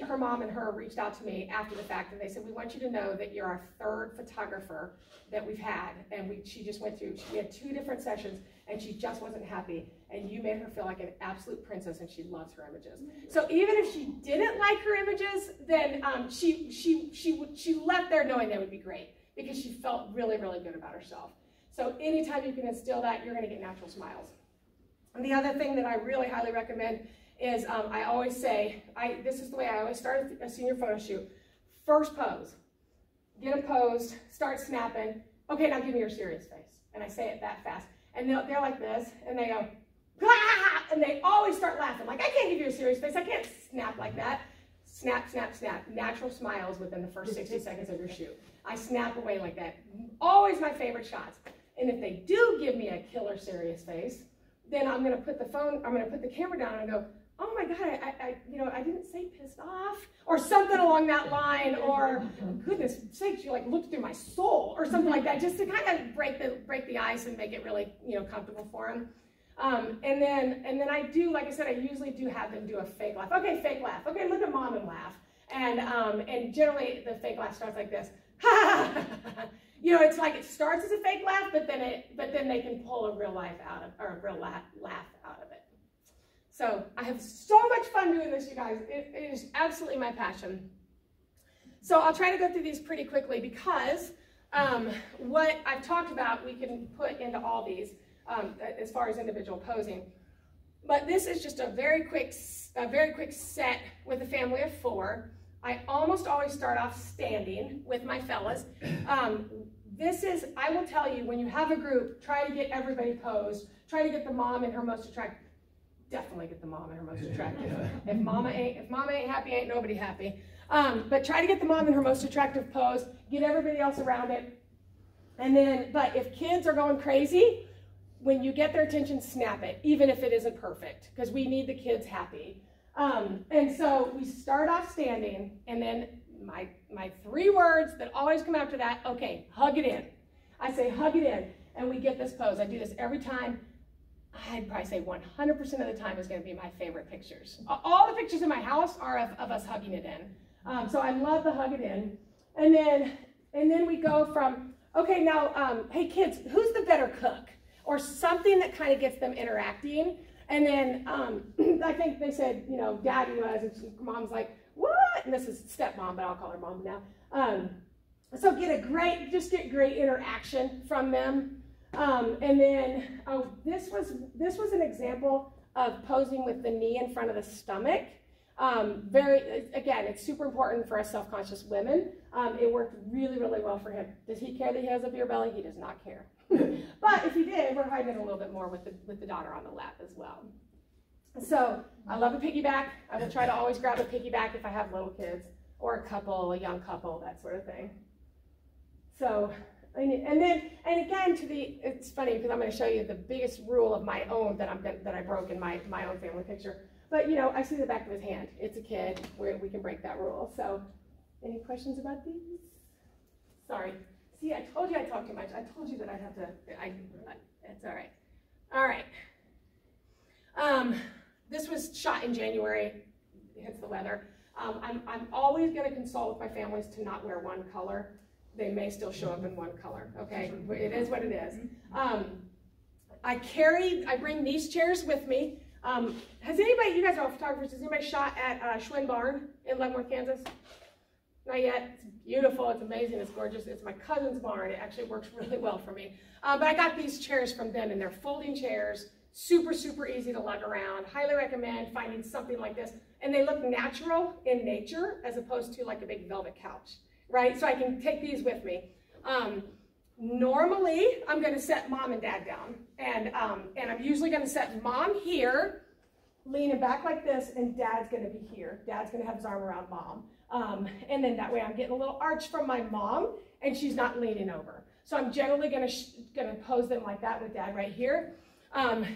her mom and her reached out to me after the fact, and they said, we want you to know that you're our third photographer that we've had. And she just went through, we had 2 different sessions, and she just wasn't happy. And you made her feel like an absolute princess, and she loves her images. So even if she didn't like her images, then she left there knowing they would be great, because she felt really, really good about herself. So anytime you can instill that, you're going to get natural smiles. And the other thing that I really highly recommend is I always say, this is the way I always start a senior photo shoot. First pose. Get them posed, start snapping. Okay, now give me your serious face. And I say it that fast. And they're like this, and they go, ah! And they always start laughing. Like, I can't give you a serious face. I can't snap like that. Snap, snap, snap. Natural smiles within the first 60 seconds of your shoot. I snap away like that. Always my favorite shots. And if they do give me a killer serious face, then I'm going to put the camera down and go, oh my God, I didn't say pissed off, or something along that line, or goodness sakes, you like looked through my soul, or something like that, just to kind of break the ice and make it really comfortable for them. And then I do, like I said, I usually do have them do a fake laugh. Okay, fake laugh. Okay, look at mom and laugh. And generally the fake laugh starts like this. It's like it starts as a fake laugh, but then they can pull a real laugh out of it. So I have so much fun doing this, you guys. It is absolutely my passion. So I'll try to go through these pretty quickly, because what I've talked about we can put into all these as far as individual posing. But this is just a very quick set with a family of 4. I almost always start off standing with my fellas. I will tell you, when you have a group, try to get everybody posed. Try to get the mom in her most attractive. Definitely get the mom in her most attractive. If mama ain't happy, ain't nobody happy. But try to get the mom in her most attractive pose. Get everybody else around it. And then, but if kids are going crazy, when you get their attention, snap it, even if it isn't perfect, because we need the kids happy. And so we start off standing, and then my 3 words that always come after that, okay, hug it in. I say hug it in, and we get this pose. I do this every time. I'd probably say 100% of the time is going to be my favorite pictures. All the pictures in my house are of us hugging it in. So I love the hug it in. And then we go from, okay, now, hey kids, who's the better cook? Or something that kind of gets them interacting. And then I think they said, you know, daddy was, and mom's like, what? And this is stepmom, but I'll call her mom now. So get great interaction from them. And then, this was an example of posing with the knee in front of the stomach. Again, it's super important for us self-conscious women. It worked really, really well for him. Does he care that he has a beer belly? He does not care. But if he did, we're hiding it a little bit more with the daughter on the lap as well. So I love a piggyback. I will try to always grab a piggyback if I have little kids or a couple, a young couple, that sort of thing. So, and again, it's funny because I'm going to show you the biggest rule of my own that I broke in my own family picture. But you know, I see the back of his hand. It's a kid. We can break that rule. So, any questions about these? Sorry. See, I told you I talked too much. I told you that I'd have to. It's all right. All right. This was shot in January. Hence the weather. I'm always going to consult with my families to not wear one color. They may still show up in one color. Okay, it is what it is. I bring these chairs with me. Has anybody, you guys are all photographers, has anybody shot at Schwinn Barn in Leavenworth, Kansas? Not yet. It's beautiful, it's amazing, it's gorgeous. It's my cousin's barn. It actually works really well for me. But I got these chairs from them, and they're folding chairs, super, super easy to lug around. Highly recommend finding something like this. And they look natural in nature as opposed to like a big velvet couch, right? So I can take these with me. Normally, I'm going to set mom and dad down. And I'm usually going to set mom here, leaning back like this, and dad's going to be here. Dad's going to have his arm around mom. And then that way I'm getting a little arch from my mom, and she's not leaning over. So I'm generally going to pose them like that with dad right here.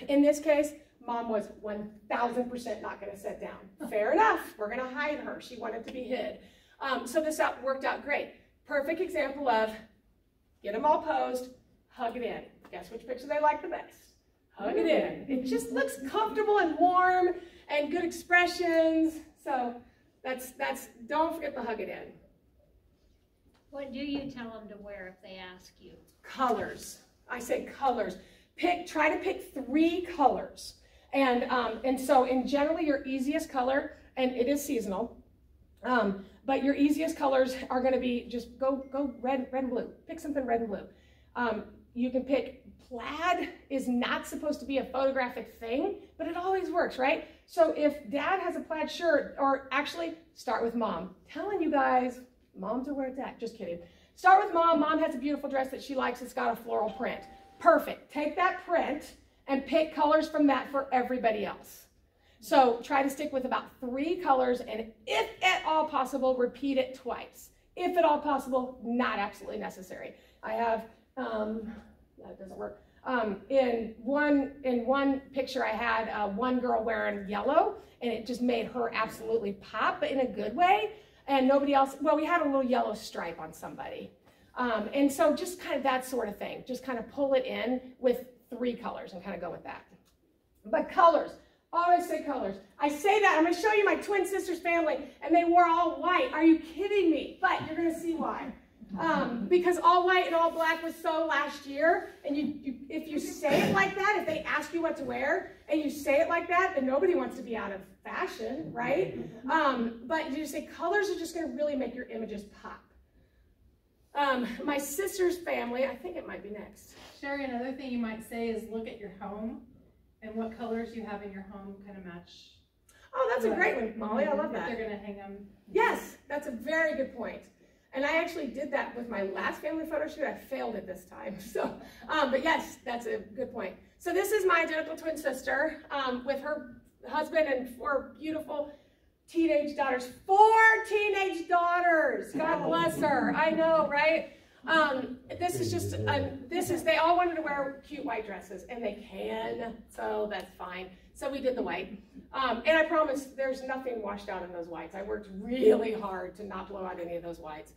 In this case, mom was 1,000% not going to sit down. Fair enough. We're going to hide her. She wanted to be hid. So this worked out great. Perfect example of get them all posed, hug it in. Guess which picture they like the best? Hug it in. It just looks comfortable and warm and good expressions. So don't forget to hug it in. What do you tell them to wear if they ask you? Colors. I say colors. Try to pick 3 colors. And so in generally your easiest color, and it is seasonal, but your easiest colors are going to be just go red and blue. Pick something red and blue. You can pick plaid is not supposed to be a photographic thing, but it always works, right? So if dad has a plaid shirt, or actually start with mom. Telling you guys, moms are where it's at. Just kidding. Start with mom. Mom has a beautiful dress that she likes. It's got a floral print. Perfect. Take that print and pick colors from that for everybody else. So try to stick with about 3 colors, and if at all possible, repeat it twice. If at all possible, not absolutely necessary. I have, that doesn't work. In one picture I had one girl wearing yellow, and it just made her absolutely pop, but in a good way. And nobody else, well, we had a little yellow stripe on somebody. And so just kind of that sort of thing. Just kind of pull it in with 3 colors and kind of go with that. But colors. Always say colors. I say that, I'm going to show you my twin sister's family, and they wore all white. Are you kidding me? But you're going to see why. Because all white and all black was so last year, and if you say it like that, if they ask you what to wear, and you say it like that, then nobody wants to be out of fashion, right? But you just say colors are just going to really make your images pop. My sister's family, I think it might be next. Sherry, another thing you might say is look at your home and what colors you have in your home kind of match. Oh, that's a great one, Molly. I love that. If they're going to hang them. Yes, that's a very good point. And I actually did that with my last family photo shoot. I failed it this time. So, but yes, that's a good point. So this is my identical twin sister with her husband and 4 beautiful teenage daughters. 4 teenage daughters. God bless her. I know, right? This is just, they all wanted to wear cute white dresses, and they can, so that's fine. So we did the white. And I promise there's nothing washed out in those whites. I worked really hard to not blow out any of those whites.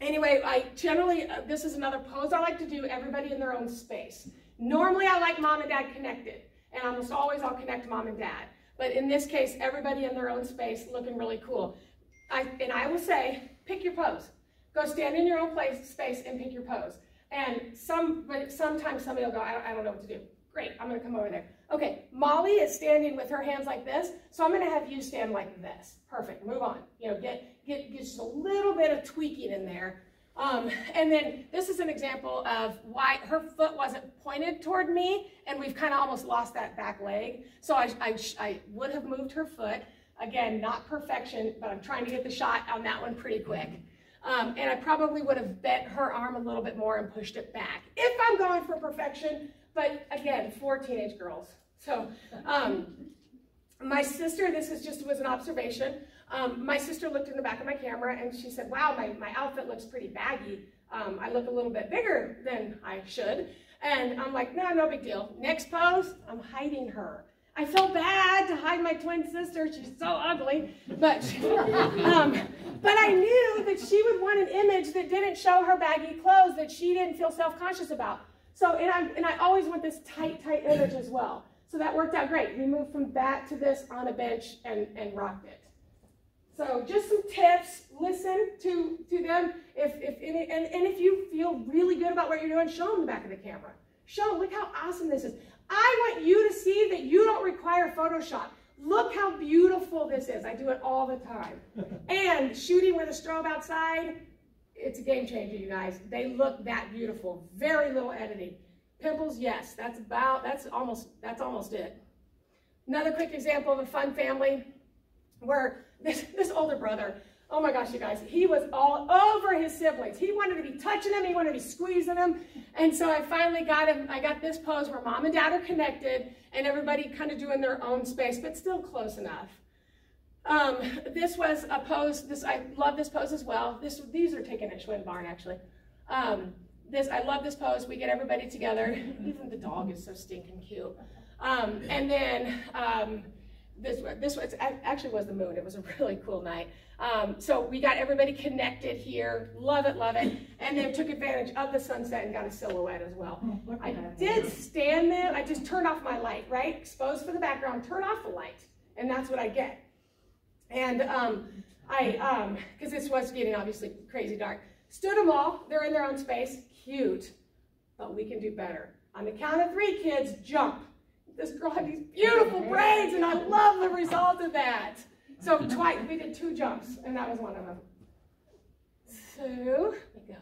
Anyway, I generally, this is another pose I like to do, everybody in their own space. Normally I like mom and dad connected, and almost always I'll connect mom and dad. But in this case, everybody in their own space looking really cool. And I will say, pick your pose. Go stand in your own space and pick your pose. And sometimes somebody will go, I don't know what to do. Great, I'm gonna come over there. Okay, Molly is standing with her hands like this, so I'm gonna have you stand like this. Perfect, move on. You know, get just a little bit of tweaking in there. And then this is an example of why her foot wasn't pointed toward me, and we've kind of almost lost that back leg. So I would have moved her foot. Again, not perfection, but I'm trying to get the shot on that one pretty quick. And I probably would have bent her arm a little bit more and pushed it back if I'm going for perfection. But again, 4 teenage girls. So my sister, this was an observation. My sister looked in the back of my camera and she said, wow, my outfit looks pretty baggy. I look a little bit bigger than I should. And I'm like, no big deal. Next pose, I'm hiding her. I felt bad to hide my twin sister. She's so ugly. But I knew that she would want an image that didn't show her baggy clothes, that she didn't feel self-conscious about. So, and I always want this tight image as well. So that worked out great. We moved from that to this on a bench and rocked it. So just some tips, listen to them. If you feel really good about what you're doing, show them the back of the camera. Show them, look how awesome this is. I want you to see that you don't require Photoshop. Look how beautiful this is. I do it all the time. And shooting with a strobe outside, it's a game changer, you guys. They look that beautiful. Very little editing. Pimples, yes, that's almost it. Another quick example of a fun family where this older brother, oh my gosh, you guys, he was all over his siblings. He wanted to be touching them, he wanted to be squeezing them. And so I finally got him, I got this pose where mom and dad are connected and everybody kind of doing their own space, but still close enough. This was a pose, I love this pose as well. These are taken at Schwinn Barn, actually. I love this pose. We get everybody together. Even the dog is so stinking cute. And then this was, actually was the moon. It was a really cool night. So we got everybody connected here. Love it, love it. And then took advantage of the sunset and got a silhouette as well. I did stand there. I just turned off my light, right? Expose for the background, turn off the light. And that's what I get. And because this was getting obviously crazy dark, stood them all. They're in their own space. Cute. But we can do better. On the count of 3, kids, jump. This girl had these beautiful braids, and I love the result of that. So twice, we did 2 jumps, and that was one of them. So, here we go.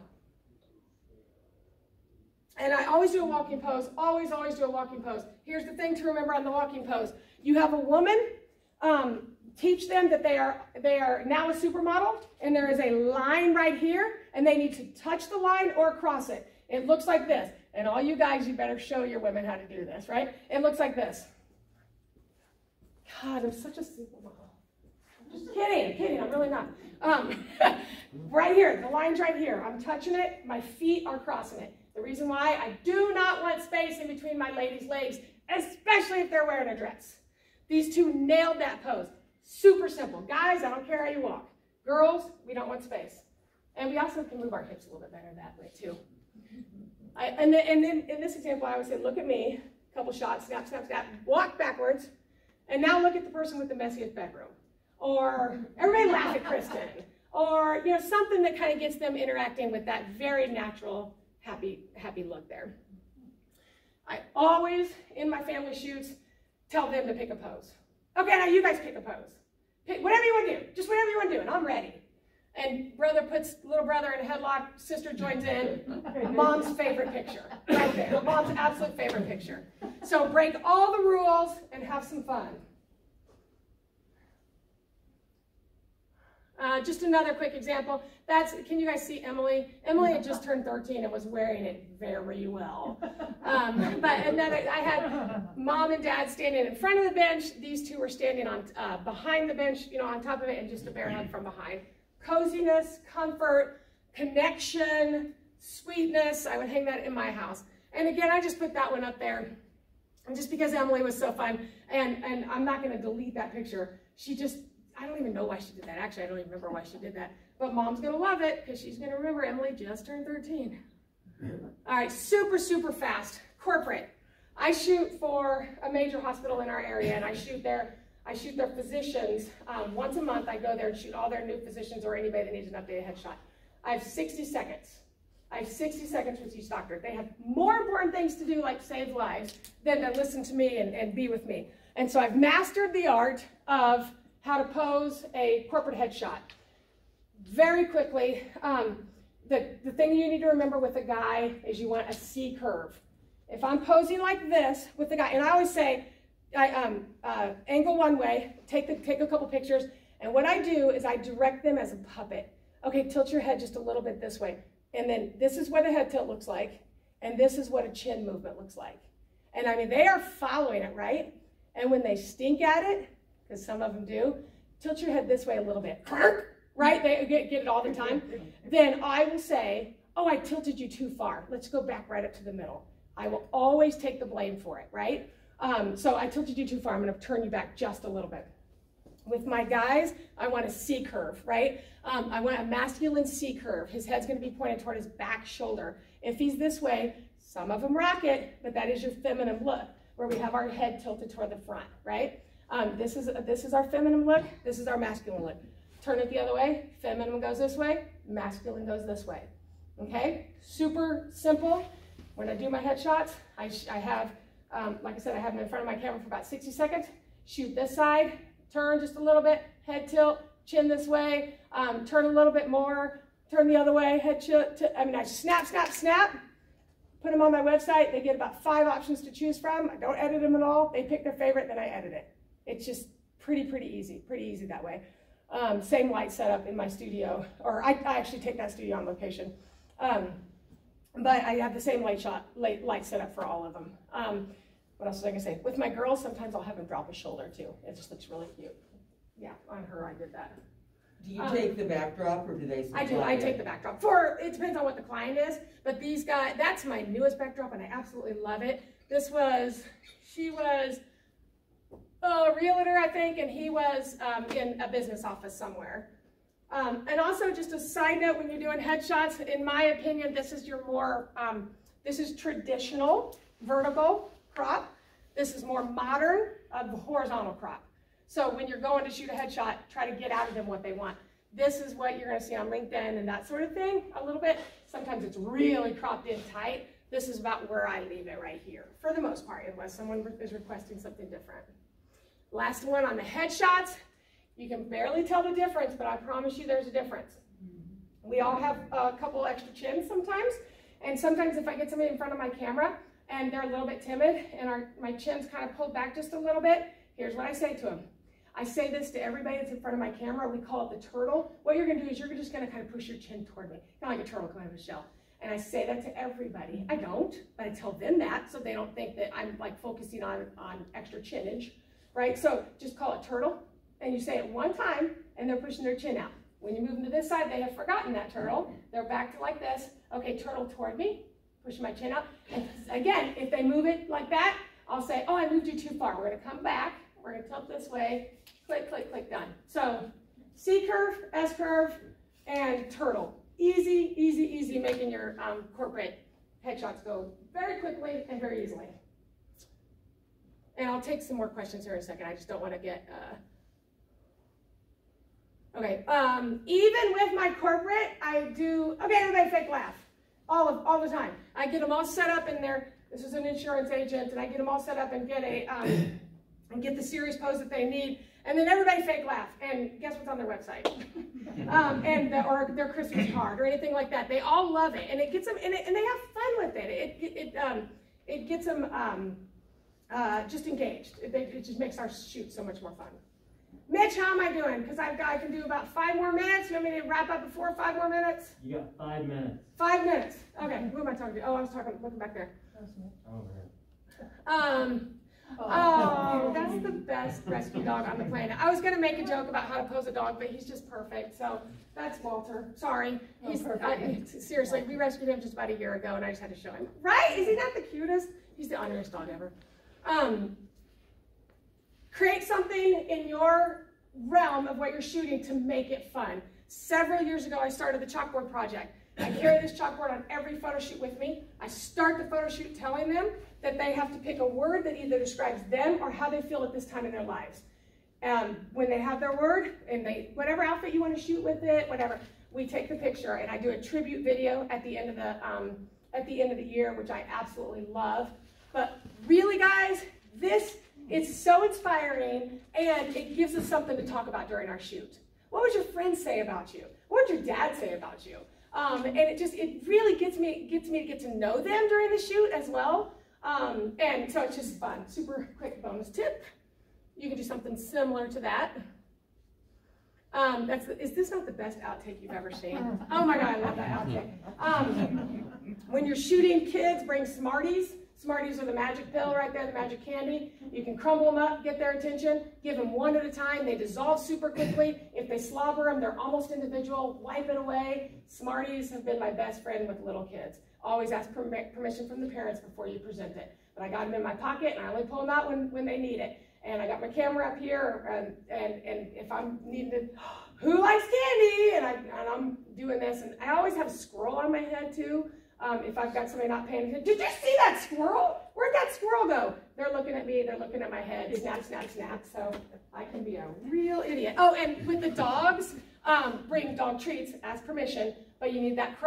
And I always do a walking pose, always do a walking pose. Here's the thing to remember on the walking pose. You have a woman, teach them that they are now a supermodel, and there is a line right here, and they need to touch the line or cross it. It looks like this. And all you guys, you better show your women how to do this, right? It looks like this. God, I'm such a supermodel. Just kidding, I'm really not. Right here, the line's right here. I'm touching it, my feet are crossing it. The reason why, I do not want space in between my ladies' legs, especially if they're wearing a dress. These 2 nailed that pose. Super simple. Guys, I don't care how you walk. Girls, we don't want space. And we also can move our hips a little bit better that way too. And then in this example, I would say, look at me, a couple shots, snap, snap, snap, walk backwards, and now look at the person with the messiest bedroom. Or everybody laugh at Kristen. Or, you know, something that kind of gets them interacting with that very natural, happy look there. I always, in my family shoots, tell them to pick a pose. Okay, now you guys pick a pose. Pick whatever you want to do. Just whatever you want to do, and I'm ready. and brother puts little brother in a headlock, sister joins in. Mom's favorite picture, right there. Mom's absolute favorite picture. So break all the rules and have some fun. Just another quick example. Can you guys see Emily? Emily had just turned 13 and was wearing it very well. But another, I had mom and dad standing in front of the bench. These two were standing on behind the bench, on top of it, and just a bear hug from behind. Coziness, comfort, connection, sweetness. I would hang that in my house. And again, I just put that one up there. And just because Emily was so fun, and I'm not going to delete that picture. I don't even know why she did that. Actually, I don't even remember why she did that. But mom's going to love it because she's going to remember Emily just turned 13. All right, super, super fast. Corporate. I shoot for a major hospital in our area, and I shoot their physicians. Once a month, I go there and shoot all their new physicians or anybody that needs an updated headshot. I have 60 seconds. I have 60 seconds with each doctor. They have more important things to do, like save lives, than to listen to me and be with me. And so I've mastered the art of how to pose a corporate headshot. Very quickly, the thing you need to remember with a guy is you want a C curve. If I'm posing like this with the guy, and I always say, angle one way, take a couple pictures, and what I do is I direct them as a puppet. Okay, tilt your head just a little bit this way, and then this is what a head tilt looks like, and this is what a chin movement looks like. And I mean, they are following it, right? And when they stink at it, because some of them do, tilt your head this way a little bit, right? They get it all the time. Then I will say, oh, I tilted you too far. Let's go back right up to the middle. I will always take the blame for it, right? So I tilted you too far. I'm going to turn you back just a little bit. With my guys, I want a C curve, right? I want a masculine C curve. His head's going to be pointed toward his back shoulder. If he's this way, some of them rock it, but that is your feminine look, where we have our head tilted toward the front, right? This is our feminine look. This is our masculine look. Turn it the other way. Feminine goes this way. Masculine goes this way. Okay? Super simple. When I do my headshots, I have, like I said, I have them in front of my camera for about 60 seconds. Shoot this side. Turn just a little bit. Head tilt. Chin this way. Turn a little bit more. Turn the other way. Head tilt. I snap, snap, snap. Put them on my website. They get about 5 options to choose from. I don't edit them at all. They pick their favorite, then I edit it. It's just pretty easy that way. Same light setup in my studio, or I actually take that studio on location. But I have the same light setup for all of them. What else was I gonna say? With my girls, sometimes I'll have them drop a shoulder too. It just looks really cute. Yeah, on her I did that. Do you take the backdrop, or do they supply I do. I take the backdrop. It depends on what the client is, but these guys, that's my newest backdrop, and I absolutely love it. She was a realtor, I think, and he was in a business office somewhere. And also, just a side note, when you're doing headshots, in my opinion, this is your more, this is traditional vertical crop. This is more modern horizontal crop. So when you're going to shoot a headshot, try to get out of them what they want. This is what you're going to see on LinkedIn and that sort of thing a little bit. Sometimes it's really cropped in tight. This is about where I leave it right here, for the most part, unless someone is requesting something different. Last one on the headshots. You can barely tell the difference, but I promise you there's a difference. We all have a couple extra chins sometimes, and sometimes if I get somebody in front of my camera and they're a little bit timid and my chin's kind of pulled back just a little bit, here's what I say to them. I say this to everybody that's in front of my camera. We call it the turtle. What you're going to do is you're just going to kind of push your chin toward me, kind of like a turtle coming out of a shell. And I say that to everybody. I don't, but I tell them that so they don't think that I'm like focusing on extra chinage, right? So just call it turtle, and you say it one time, and they're pushing their chin out. When you move them to this side, they have forgotten that turtle. They're back to like this. Okay, turtle toward me, pushing my chin out. And again, if they move it like that, I'll say, oh, I moved you too far. We're going to come back. We're going to tilt this way. Click, click, click, done. So C curve, S curve, and turtle. Easy, easy, easy, making your corporate headshots go very quickly and very easily. And I'll take some more questions here in a second. I just don't want to get... Okay, even with my corporate, I do... Okay, everybody fake laugh. All the time. I get them all set up in there. This is an insurance agent, and I get them all set up and get a... and get the serious pose that they need, and then everybody fake laugh, and guess what's on their website? or their Christmas card or anything like that. They all love it, and it gets them, and they have fun with it. It gets them just engaged. It just makes our shoot so much more fun. Mitch, how am I doing? Because I can do about 5 more minutes. You want me to wrap up before 5 more minutes? You got 5 minutes. 5 minutes. Okay, who am I talking to? Oh, I was looking back there. Oh, that's the best rescue dog on the planet. I was going to make a joke about how to pose a dog, but he's just perfect. So that's Walter. Sorry. Seriously, we rescued him just about a year ago, and I just had to show him. Right? Is he not the cutest? He's the honoriest dog ever. Create something in your realm of what you're shooting to make it fun. Several years ago, I started the chalkboard project. I carry this chalkboard on every photo shoot with me. I start the photo shoot telling them that they have to pick a word that either describes them or how they feel at this time in their lives. When they have their word, and whatever outfit you want to shoot with it, whatever, we take the picture, and I do a tribute video at the end of the year, which I absolutely love. But really, guys, it's so inspiring, and it gives us something to talk about during our shoot. What would your friends say about you? What would your dad say about you? And it really gets me to get to know them during the shoot as well. And so it's just fun. Super quick bonus tip. You can do something similar to that. Is this not the best outtake you've ever seen? Oh my God, I love that outtake. When you're shooting kids, bring Smarties. Smarties are the magic pill right there, the magic candy. You can crumble them up, get their attention, give them one at a time. They dissolve super quickly. If they slobber them, they're almost individual. Wipe it away. Smarties have been my best friend with little kids. Always ask permission from the parents before you present it. But I got them in my pocket, and I only pull them out when they need it. And I got my camera up here, and if I'm needing to, who likes candy? And I'm doing this, and I always have a squirrel on my head too. If I've got somebody not paying attention, did you see that squirrel? Where'd that squirrel go? They're looking at me, they're looking at my head, snap, snap, snap. So I can be a real idiot. Oh, and with the dogs, bring dog treats, ask permission, but you need that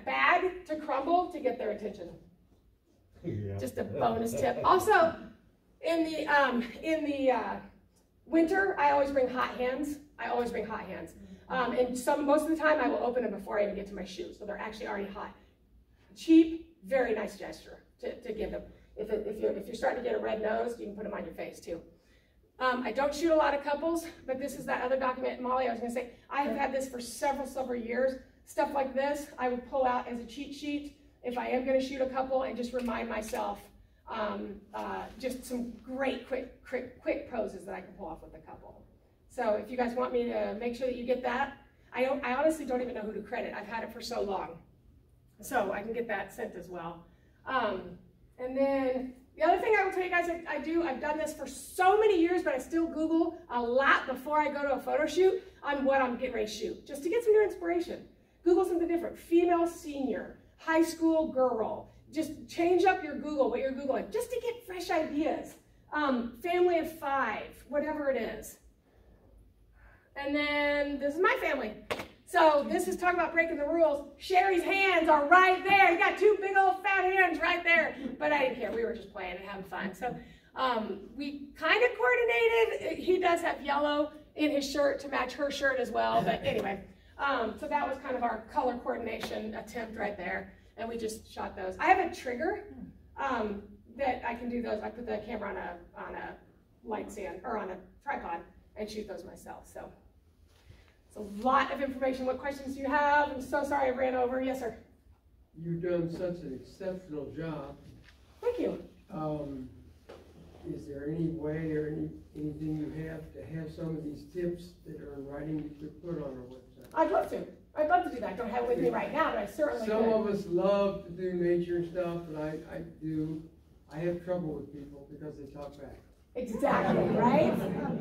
bag to crumble to get their attention. Yeah. Just a bonus tip. Also, in the winter, I always bring hot hands. And most of the time, I will open them before I even get to my shoe, so they're actually already hot. Cheap, very nice gesture to give them. If you're starting to get a red nose, you can put them on your face too. I don't shoot a lot of couples, but this is that other document, Molly, I was going to say, I have had this for several years. Stuff like this, I would pull out as a cheat sheet if I am going to shoot a couple and just remind myself just some great quick poses that I can pull off with a couple. So if you guys want me to make sure that you get that, I honestly don't even know who to credit. I've had it for so long. So I can get that sent as well. And then the other thing I will tell you guys I've done this for so many years, but I still Google a lot before I go to a photo shoot on what I'm getting ready to shoot, just to get some new inspiration. Google something different. Female senior, high school girl. Just change up your Google, what you're Googling, just to get fresh ideas. Family of 5, whatever it is. And then this is my family. So this is talking about breaking the rules. Sherry's hands are right there. You got 2 big old fat hands right there. But I didn't care. We were just playing and having fun. So we kind of coordinated. He does have yellow in his shirt to match her shirt as well. But anyway, so that was kind of our color coordination attempt right there. And we just shot those. I have a trigger that I can do those. I put the camera on a light stand or on a tripod and shoot those myself. So. It's a lot of information. What questions do you have? I'm so sorry I ran over. Yes, sir. You've done such an exceptional job. Thank you. Is there any way or anything you have to have some of these tips that are in writing you could put on our website? I'd love to. I'd love to do that. I don't have it with me right now, but I certainly could. Some of us love to do nature stuff, and I do. I have trouble with people because they talk back. Exactly, right?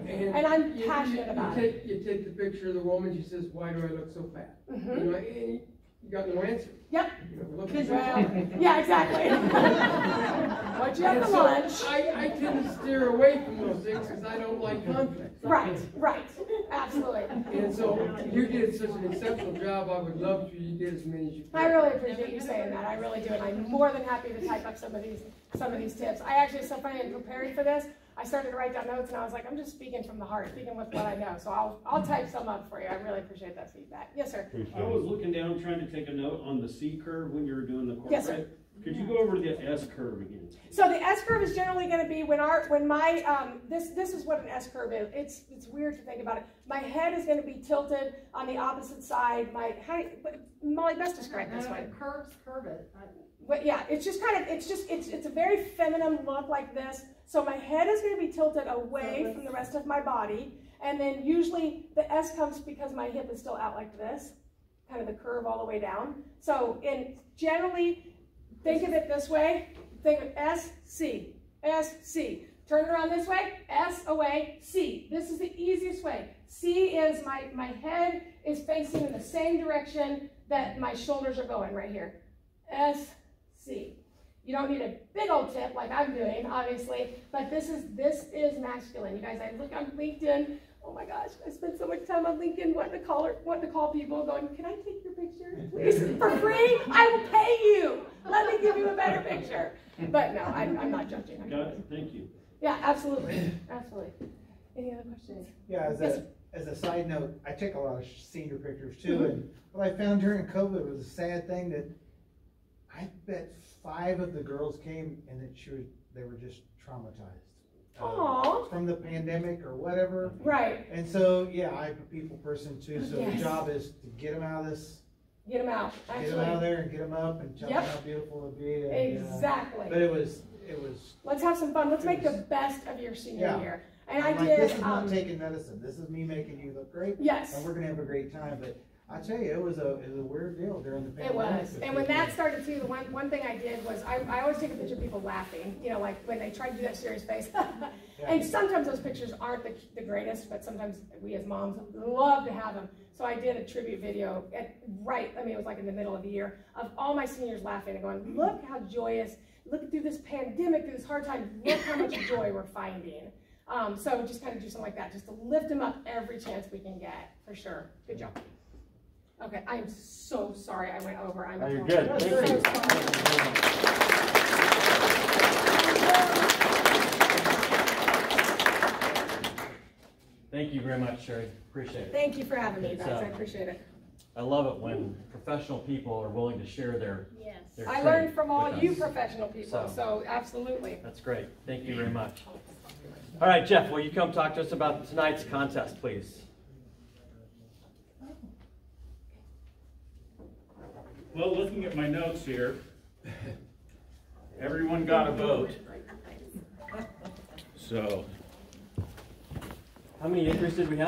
And I'm passionate about it. You take the picture of the woman, she says, "Why do I look so fat?" Mm-hmm. You know, and you got no answer. Yep. Well, yeah, exactly. What'd you have for lunch? I tend to steer away from those things because I don't like conflict. Right, absolutely. And so you did such an exceptional job. I would love for you to get as many as you can. I really appreciate you saying that. I really do, and I'm more than happy to type up some of these tips. I actually, so funny in preparing for this, I started to write down notes, and I was like, I'm just speaking from the heart, speaking with what I know. So I'll type some up for you. I really appreciate that feedback. Yes, sir. I was looking down trying to take a note on the C curve when you were doing the corporate. Yes, sir. Could you go over to the S curve again? So the S curve is generally going to be this is what an S curve is. It's weird to think about it. My head is going to be tilted on the opposite side. Molly, best describe this way. Curve it. But yeah, it's just kind of it's a very feminine look like this. So my head is going to be tilted away from the rest of my body, and then usually the S comes because my hip is still out like this, kind of the curve all the way down. So generally. Think of it this way. Think of S, C, S, C. Turn it around this way, S away, C. This is the easiest way. C is my head is facing in the same direction that my shoulders are going right here. S, C. You don't need a big old tip like I'm doing, obviously, but this is masculine. You guys, I look on LinkedIn. Oh my gosh, I spent so much time on LinkedIn wanting to call people going, can I take your picture, please? For free? I will pay you. Let me give you a better picture. But no, I'm not judging. Got it. Thank you. Yeah, absolutely. Absolutely. Any other questions? Yeah, as a side note, I take a lot of senior pictures too, and what I found during COVID was a sad thing that I bet 5 of the girls came and that they were just traumatized. From the pandemic or whatever. Right. And so, yeah, I'm a people person too, so the job is to get them out of this. Get them out, actually. Get them out of there and get them up and tell them how beautiful it would be. And, exactly. But it was. Let's have some fun. Let's make the best of your senior year. And I did. This is not taking medicine. This is me making you look great. Yes. And we're going to have a great time. But I tell you, it was a weird deal during the pandemic. It was. And when that started too, the one thing I did was I always take a picture of people laughing, you know, like when they try to do that serious face. And sometimes those pictures aren't the greatest, but sometimes we as moms love to have them. So I did a tribute video it was like in the middle of the year, of all my seniors laughing and going, look how joyous, look through this pandemic, through this hard time, look how much joy we're finding. So just kind of do something like that, just to lift them up every chance we can get, for sure. Good job. Okay, I am so sorry I went over. You're good. Thank you. Thank you very much, Sherry. Appreciate it. Thank you for having me, guys. I appreciate it. I love it when professional people are willing to share their I learned from all you professional people, so absolutely. That's great. Thank you very much. All right, Jeff, will you come talk to us about tonight's contest, please? Well, looking at my notes here, everyone got a vote. So, how many entries did we have?